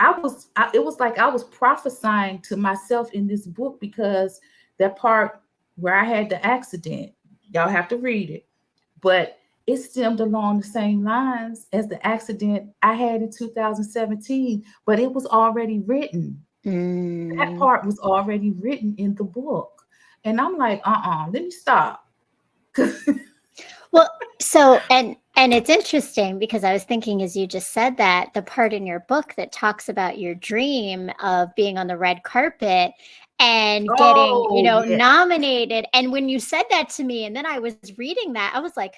it was like I was prophesying to myself in this book because that part where I had the accident, y'all have to read it, but it stemmed along the same lines as the accident I had in 2017, but it was already written. That Mm. part was already written in the book. And I'm like, let me stop. Well, so and it's interesting because I was thinking as you just said that the part in your book that talks about your dream of being on the red carpet and getting, Oh, yeah. nominated. And when you said that to me and then I was reading that, I was like,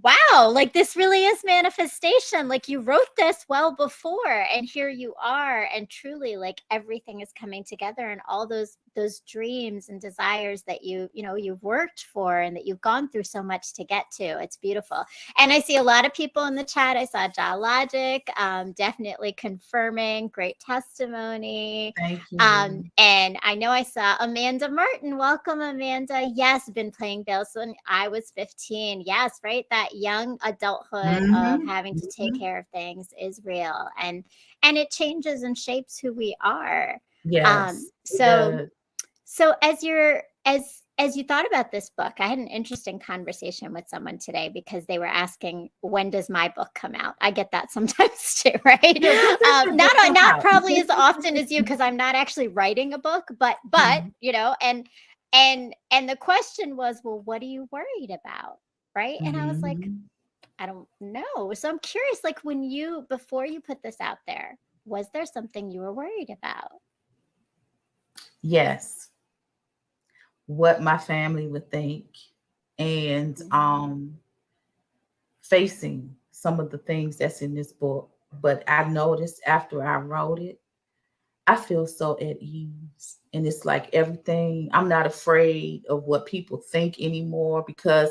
wow, like this really is manifestation. Like you wrote this well before, and here you are, and truly like everything is coming together, and all those dreams and desires that you've worked for and that you've gone through so much to get to. It's beautiful. And I see a lot of people in the chat. I saw Logic, definitely confirming great testimony. Thank you. And I know I saw Amanda Martin. Welcome, Amanda. Yes, been playing bills when I was 15. Yes, right. That young adulthood of Hmm. having to take Hmm. care of things is real, and it changes and shapes who we are. Yes, it So does. so as you thought about this book, I had an interesting conversation with someone today because they were asking, when does my book come out? I get that sometimes too, right? Yeah, when does your book come Not out? probably as often as you, because I'm not actually writing a book, but Mhm. and And the question was, well, what are you worried about? Right. And I was like, Mhm. I don't know. So I'm curious, like before you put this out there, was there something you were worried about? Yes, what my family would think, and facing some of the things that's in this book. But I noticed after I wrote it, I feel so at ease. And it's like everything, I'm not afraid of what people think anymore, because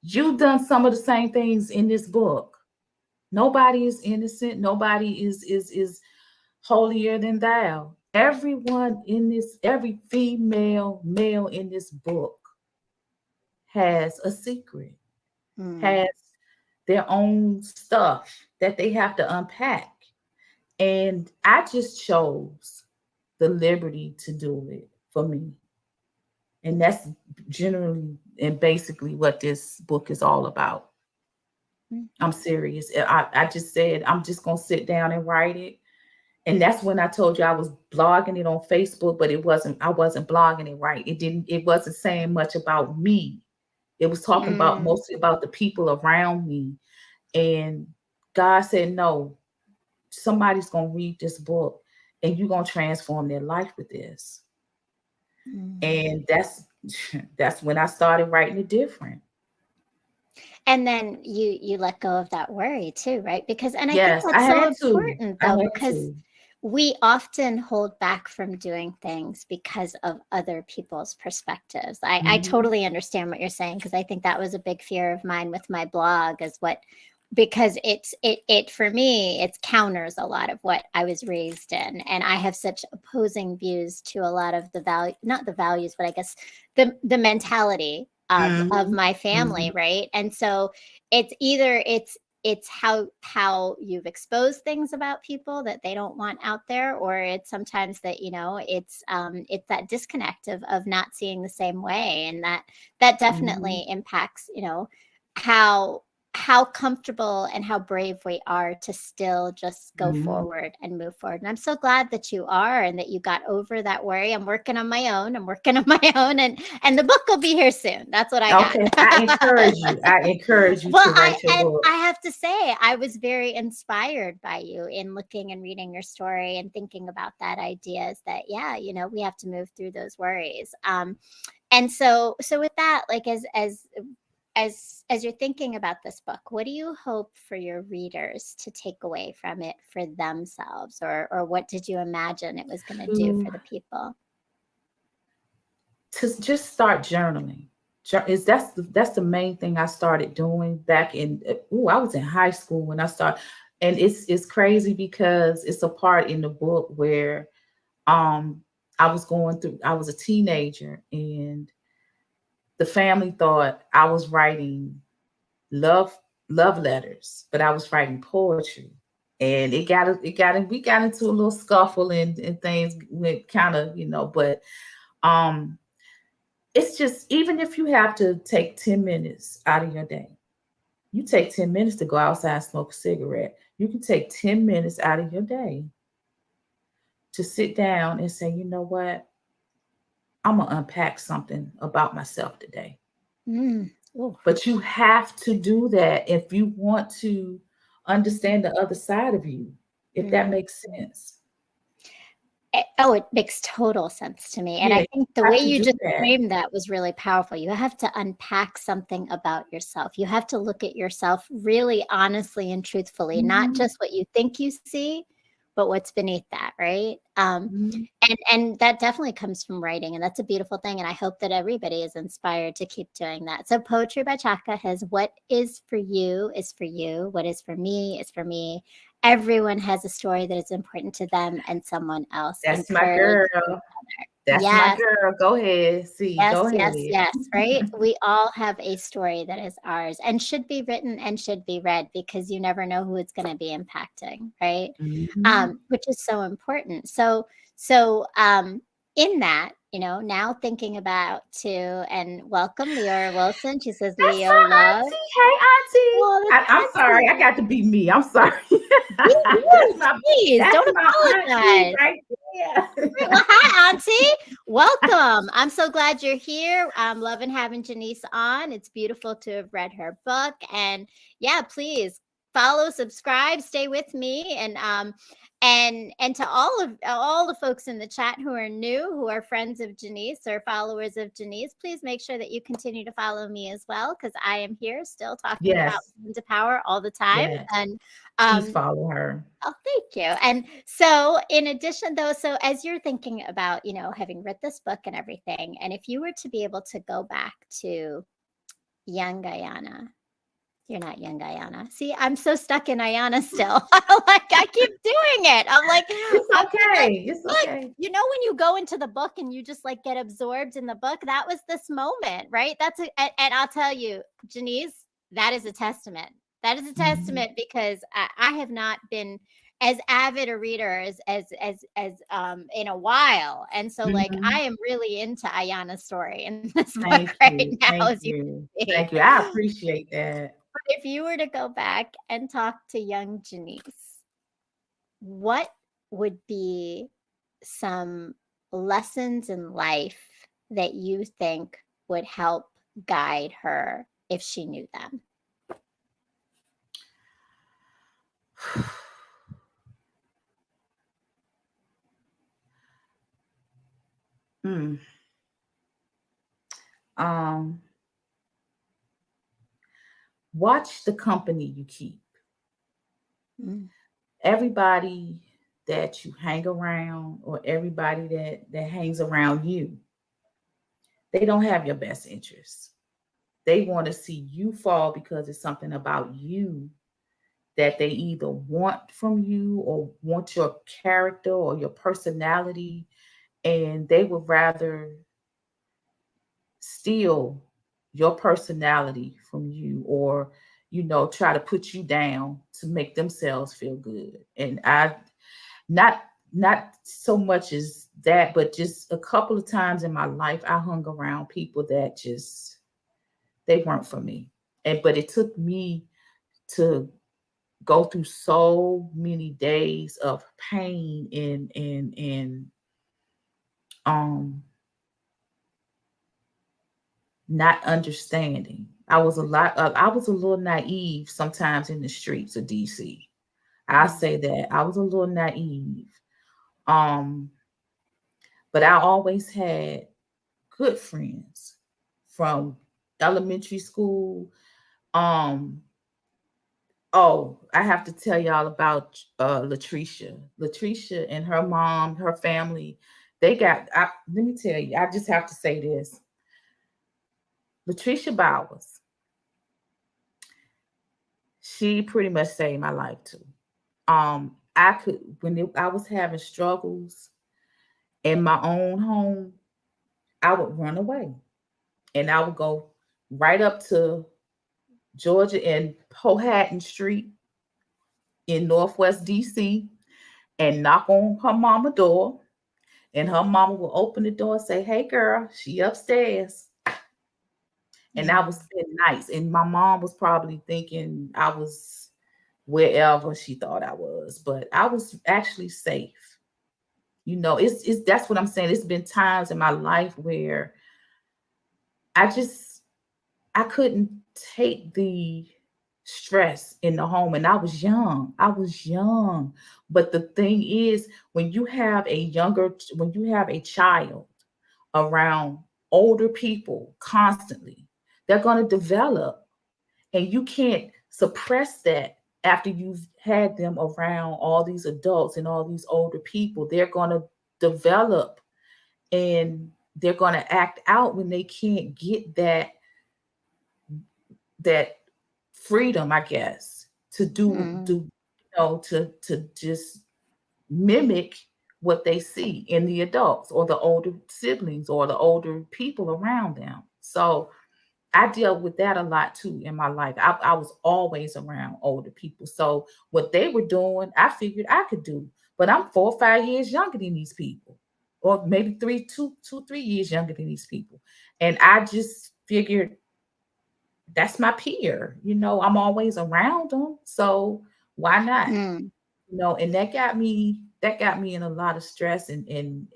you've done some of the same things in this book. Nobody is innocent. Nobody is holier than thou. Everyone in this, every female, male in this book has a secret, Mm, has their own stuff that they have to unpack. And I just chose the liberty to do it for me. And that's generally and basically what this book is all about. I'm mhm, serious. I just said, I'm just going to sit down and write it. And that's when I told you I was blogging it on Facebook, but I wasn't blogging it right. It wasn't saying much about me. It was talking about mm, mostly about the people around me. And God said, no, somebody's going to read this book and you're going to transform their life with this. mm. And that's when I started writing it different. And then you let go of that worry too, right? Because and I think Yes, I that's so had to. important I though, had because to. we often hold back from doing things because of other people's perspectives. I Mhm. totally understand what you're saying, because I think that was a big fear of mine with my blog, is what, because it for me, it counters a lot of what I was raised in, and I have such opposing views to a lot of the value, not the values, but I guess the mentality of Mhm. my family, Mhm. right? And so it's either it's how you've exposed things about people that they don't want out there, or it's sometimes that, it's that disconnect of not seeing the same way, and that Mhm. definitely impacts, how how comfortable and how brave we are to still just go Mhm. forward and move forward. And I'm so glad that you are, and that you got over that worry. I'm working on my own. I'm working on my own, and the book will be here soon. That's what I got. Okay, I encourage you. I encourage you Well, to write your book. I have to say, I was very inspired by you in looking and reading your story and thinking about that idea, is that, yeah, we have to move through those worries. And so with that, like, as you're thinking about this book, what do you hope for your readers to take away from it for themselves, or what did you imagine it was going to do To for the people? just start journaling. That's the main thing I started doing back in. I was in high school when I started, and it's crazy because it's a part in the book where um I was a teenager, and the family thought I was writing love love letters, but I was writing poetry. And we got into a little scuffle, and things went kind of, but um it's just, even if you have to take 10 minutes out of your day, you take 10 minutes to go outside and smoke a cigarette. You can take 10 minutes out of your day to sit down and say, you know what? I'm going to unpack something about myself today. Mm. Oh. But you have to do that if you want to understand the other side of you, if that Mm. makes sense. Oh, it makes total sense to me. And Yeah, I you think the way have to you do just that. framed that was really powerful. You have to unpack something about yourself. You have to look at yourself really honestly and truthfully, not Mhm, just what you think you see, but what's beneath that, right? mhm. And that definitely comes from writing, and that's a beautiful thing. And I hope that everybody is inspired to keep doing that. So Poetry by Chaka has, what is for you is for you. What is for me is for me. Everyone has a story that is important to them and someone else. That's my Encourage girl. each other. That's my Yes, girl. Go ahead. See, yes, go yes, ahead. yes, right? We all have a story that is ours and should be written and should be read, because you never know who it's going to be impacting, right? Mhm. Which is so important. So in that, now thinking about too, and welcome Leora Wilson. She says, That's Leo my love. auntie. Hey, auntie. Oh, that's I'm sorry. I sexy. got to be me. I'm sorry. Be that's you, my please. that's Don't my auntie apologize. right Yeah. Right, well, hi, Auntie. Welcome. I'm so glad you're here. I'm loving having Janyce on. It's beautiful to have read her book. And yeah, please follow, subscribe, stay with me. And to all the folks in the chat who are new, who are friends of Janyce or followers of Janyce, please make sure that you continue to follow me as well, because I am here still talking about Yes. women to power all the time. Yes. And Please um, follow her. Oh, thank you. And so, in addition, though, so as you're thinking about, having read this book and everything, and if you were to be able to go back to young Guyana, you're not young Guyana. See, I'm so stuck in Guyana still. Like, I keep doing it. It's I'm like, okay. It's look, okay. when you go into the book and you just like get absorbed in the book, that was this moment, right? And I'll tell you, Janice, that is a testament. That is a Mhm. testament because I have not been as avid a reader as in a while. And so like I Mhm. am really into Ayana's story in this book Thank right you. now, Thank as you you. can see. Thank you. I appreciate that. If you were to go back and talk to young Janice, what would be some lessons in life that you think would help guide her if she knew them? Mm. Um, Watch the company you keep. Mm, Everybody that you hang around, or everybody that hangs around you, they don't have your best interests. They want to see you fall because it's something about you that they either want from you or want your character or your personality, and they would rather steal your personality from you, or try to put you down to make themselves feel good. And I not not so much as that, but just a couple of times in my life I hung around people that just, they weren't for me. And but it took me to go through so many days of pain and um not understanding. I was a little naive sometimes in the streets of DC. I mm, say that I was a little naive. Um, but I always had good friends from elementary school. Um, oh, I have to tell y'all about Latricia. Latricia and her mom, her family, let me tell you, I just have to say this. Latricia Bowers, she pretty much saved my life too. I could, I was having struggles in my own home, I would run away and I would go right up to Georgia and Powhatan Street in Northwest DC and knock on her mama door, and her mama will open the door and say, "Hey girl, she upstairs." And I mm, would spend nights, and my mom was probably thinking I was wherever she thought I was, but I was actually safe. It's that's what I'm saying. It's been times in my life where I just, I couldn't take the stress in the home, and I was young. I was young. But the thing is, when you have a child around older people constantly, they're going to develop, and you can't suppress that. After you've had them around all these adults and all these older people, they're going to develop, and they're going to act out when they can't get that freedom, I guess, to mm, to just mimic what they see in the adults or the older siblings or the older people around them. So I dealt with that a lot too in my life. I was always around older people. So what they were doing, I figured I could do. But I'm 4 or 5 years younger than these people, or maybe 3 years younger than these people. And I just figured that's my peer. I'm always around them. So why not? mm, And that got me. that got me in a lot of stress and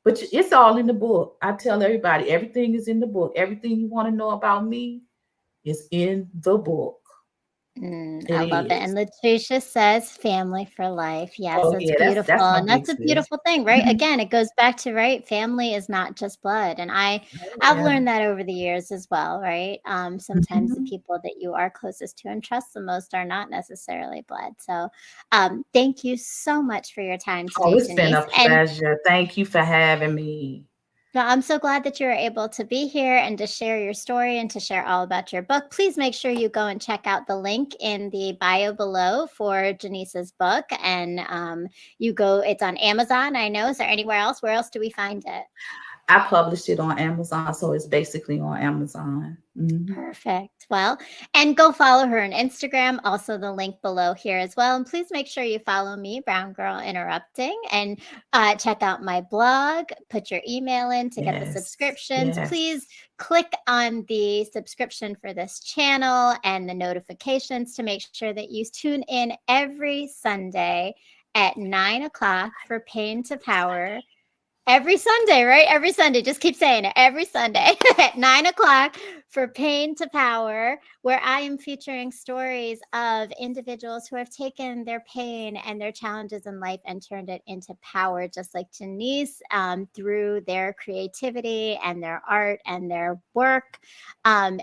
but it's all in the book. I tell everybody everything is in the book. Everything you want to know about me is in the book. It I love it. And is. Latricia says family for life. Yes, Oh that's yeah, beautiful. that's my And big that's a sis. beautiful thing, right? Again, it goes back to, right, family is not just blood. And Oh I've yeah. learned that over the years as well, right? Sometimes the Mhm. people that you are closest to and trust the most are not necessarily blood. So thank you so much for your time Oh, today, it's been Janyce. a And pleasure. Thank you for having me. no, I'm so glad that you were able to be here and to share your story and to share all about your book. Please make sure you go and check out the link in the bio below for Janyce's book. And it's on Amazon, I know. Is there anywhere else? Where else do we find it? I published it on Amazon, so it's basically on Amazon. Mhm. Perfect. Well, and go follow her on Instagram. Also, the link below here as well. And please make sure you follow me, Brown Girl Interrupting, and check out my blog. Put your email in to get the Yes. subscriptions. Yes. Please click on the subscription for this channel and the notifications to make sure that you tune in every Sunday at 9 o'clock for Pain to Power. Every Sunday, right? Every Sunday. Just keep saying it. Every Sunday at 9 o'clock for Pain to Power, where I am featuring stories of individuals who have taken their pain and their challenges in life and turned it into power, just like Janyce, through their creativity and their art and their work. And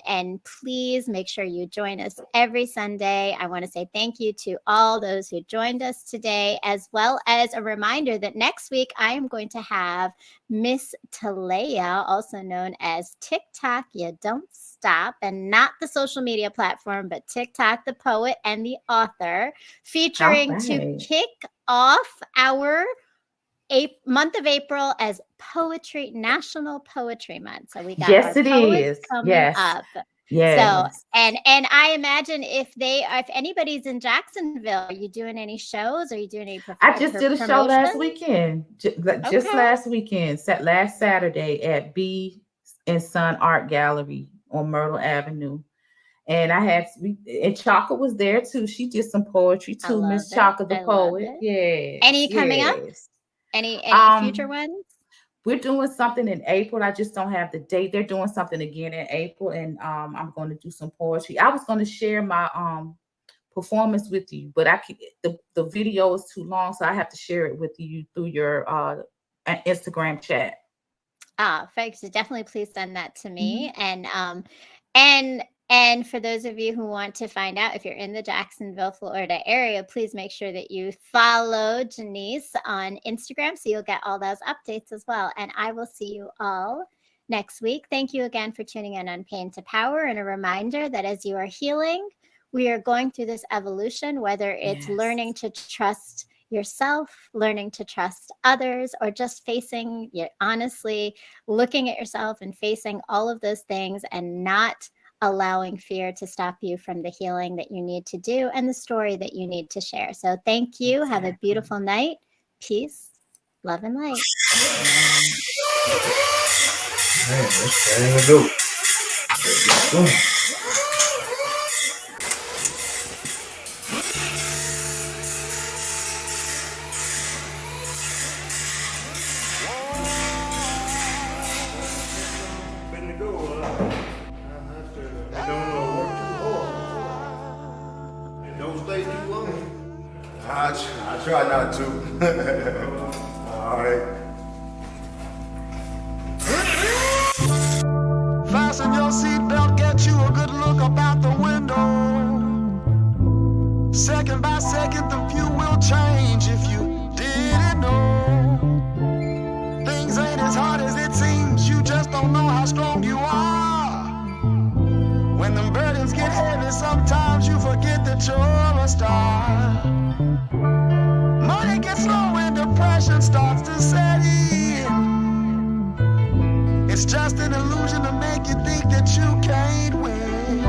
please make sure you join us every Sunday. I want to say thank you to all those who joined us today, as well as a reminder that next week I am going to have Miss Talea, also known as TikTok You Don't Stop, and not the social media platform, but TikTok, the poet and the author, All featuring to right. kick off our month of April as National Poetry Month. So we got Yes, our it poets is. coming Yes. up. So Yes. and I imagine if anybody's in Jacksonville, are you doing any shows? Are you doing any I just did a show promotion? last weekend. Just Okay, last weekend, last Saturday at B and Son Art Gallery on Myrtle Avenue. And and Chaka was there too. She did some poetry I too, love Miss it. Chaka the I love poet. it. Yes, Any coming up? yes. Any future Um, ones? we're doing something in April. I just don't have the date. They're doing something again in April, and I'm going to do some poetry. I was going to share my performance with you, but the video is too long, so I have to share it with you through your Instagram chat. Folks, definitely please send that to me. Mhm. And and for those of you who want to find out if you're in the Jacksonville, Florida area, please make sure that you follow Janyce on Instagram so you'll get all those updates as well. And I will see you all next week. Thank you again for tuning in on Pain to Power. And a reminder that as you are healing, we are going through this evolution, whether it's learning Yes. to trust yourself, learning to trust others, or just honestly looking at yourself and facing all of those things and not allowing fear to stop you from the healing that you need to do and the story that you need to share. So thank you. Have a Exactly. beautiful night. Peace, love, and light. Man, that's time to go. Boom. Finna go. Don't work too hard. And don't stay too long. I try not to. All right. Fasten your seatbelt, get you a good look about the window. Second by second, the view will change if you didn't know. Things ain't as hard as it seems, you just don't know how strong you are. When the burdens get heavy, sometimes you forget that you're a star. Money gets low and depression starts to set in. It's just an illusion to make you think that you can't win.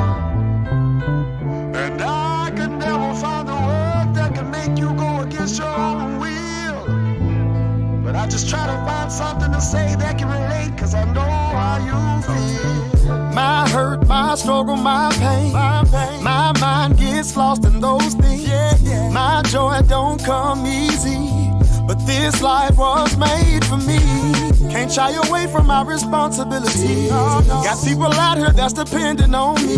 And I could never find the word that can make you go against your own will. But I just try to find something to say that can relate, cause I know how you feel. My hurt, my struggle, my pain. My mind gets lost in those things. My joy don't come easy. This life was made for me. Can't shy away from my responsibilities. Got people out here that's depending on me.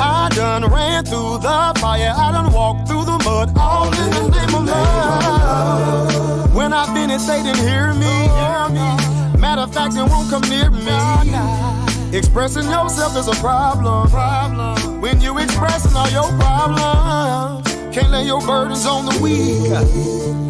I done ran through the fire, I done walked through the mud, all in the name of love. When I've been it, they didn't hear me. Matter of fact, they won't come near me. Expressing yourself is a problem. When you expressing all your problems, can't lay your burdens on the weak.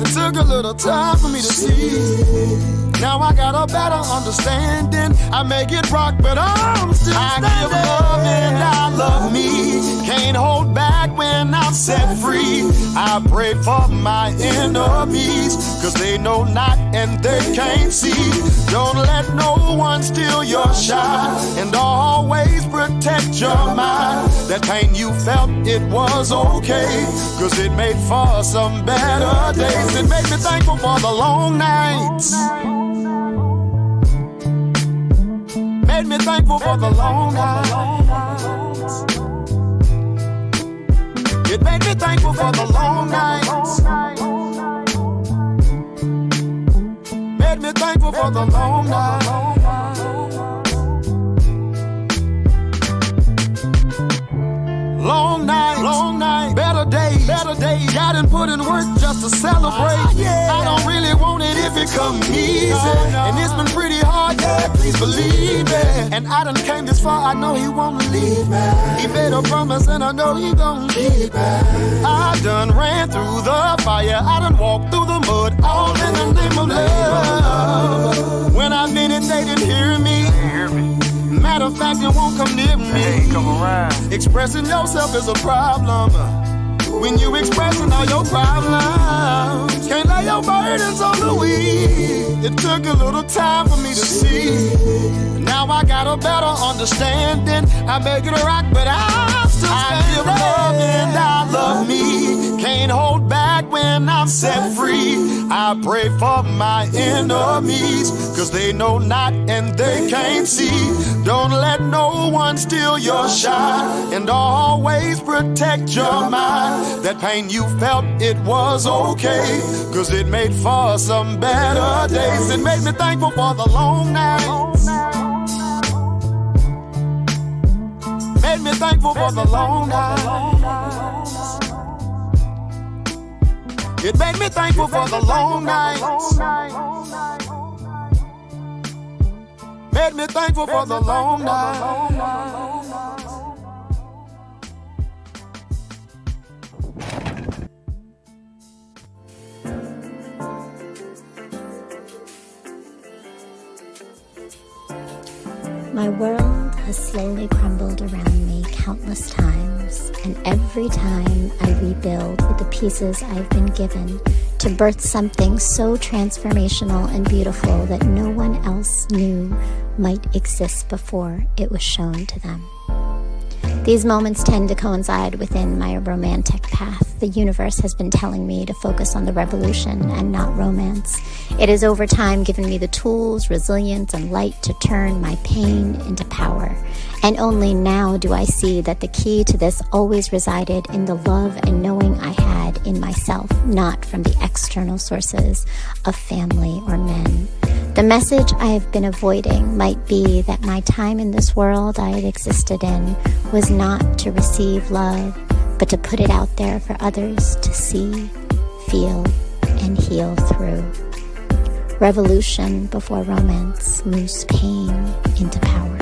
It took a little time for me to see. Now I got a better understanding. I make it rock, but I'm still standing. I give love and I love me. Can't hold back when I'm set free. I pray for my enemies, cause they know not and they can't see. Don't let no one steal your shine, and always protect your mind. That pain you felt, it was okay, cause it made for some better days. It made me thankful for the long nights. Made me thankful for the long nights. It made me thankful for the long nights. Made me thankful for the long nights. Long night, better days. God done put in work just to celebrate. I don't really want it if it come easy. And it's been pretty hard, please believe it. And I done came this far, I know he won't leave me. He made a promise and I know he gon' keep it. I done ran through the fire, I done walked through the mud, all in the name of love. When I meant it, they didn't hear me. Matter of fact, it won't come near me. Come around. Expressing yourself is a problem. When you expressing all your problems, can't lay your burdens on the weak. It took a little time for me to see. Now I got a better understanding. I make it rock, but I still stand. I give love and I love me. Can't hold back when I'm set free. I pray for my enemies, cause they know not and they can't see. Don't let no one steal your shine, and always protect your mind. That pain you felt, it was okay, cause it made for some better days. It made me thankful for the long nights. Made me thankful for the long nights. It made me thankful for the long nights. Made me thankful for the long nights. My world has slowly crumbled around me countless times, and every time I rebuild with the pieces I've been given to birth something so transformational and beautiful that no one else knew might exist before it was shown to them. These moments tend to coincide within my romantic path. The universe has been telling me to focus on the revolution and not romance. It has over time given me the tools, resilience, and light to turn my pain into power. And only now do I see that the key to this always resided in the love and knowing I had in myself, not from the external sources of family or men. The message I have been avoiding might be that my time in this world I had existed in was not to receive love, but to put it out there for others to see, feel, and heal through. Revolution before romance moves pain into power.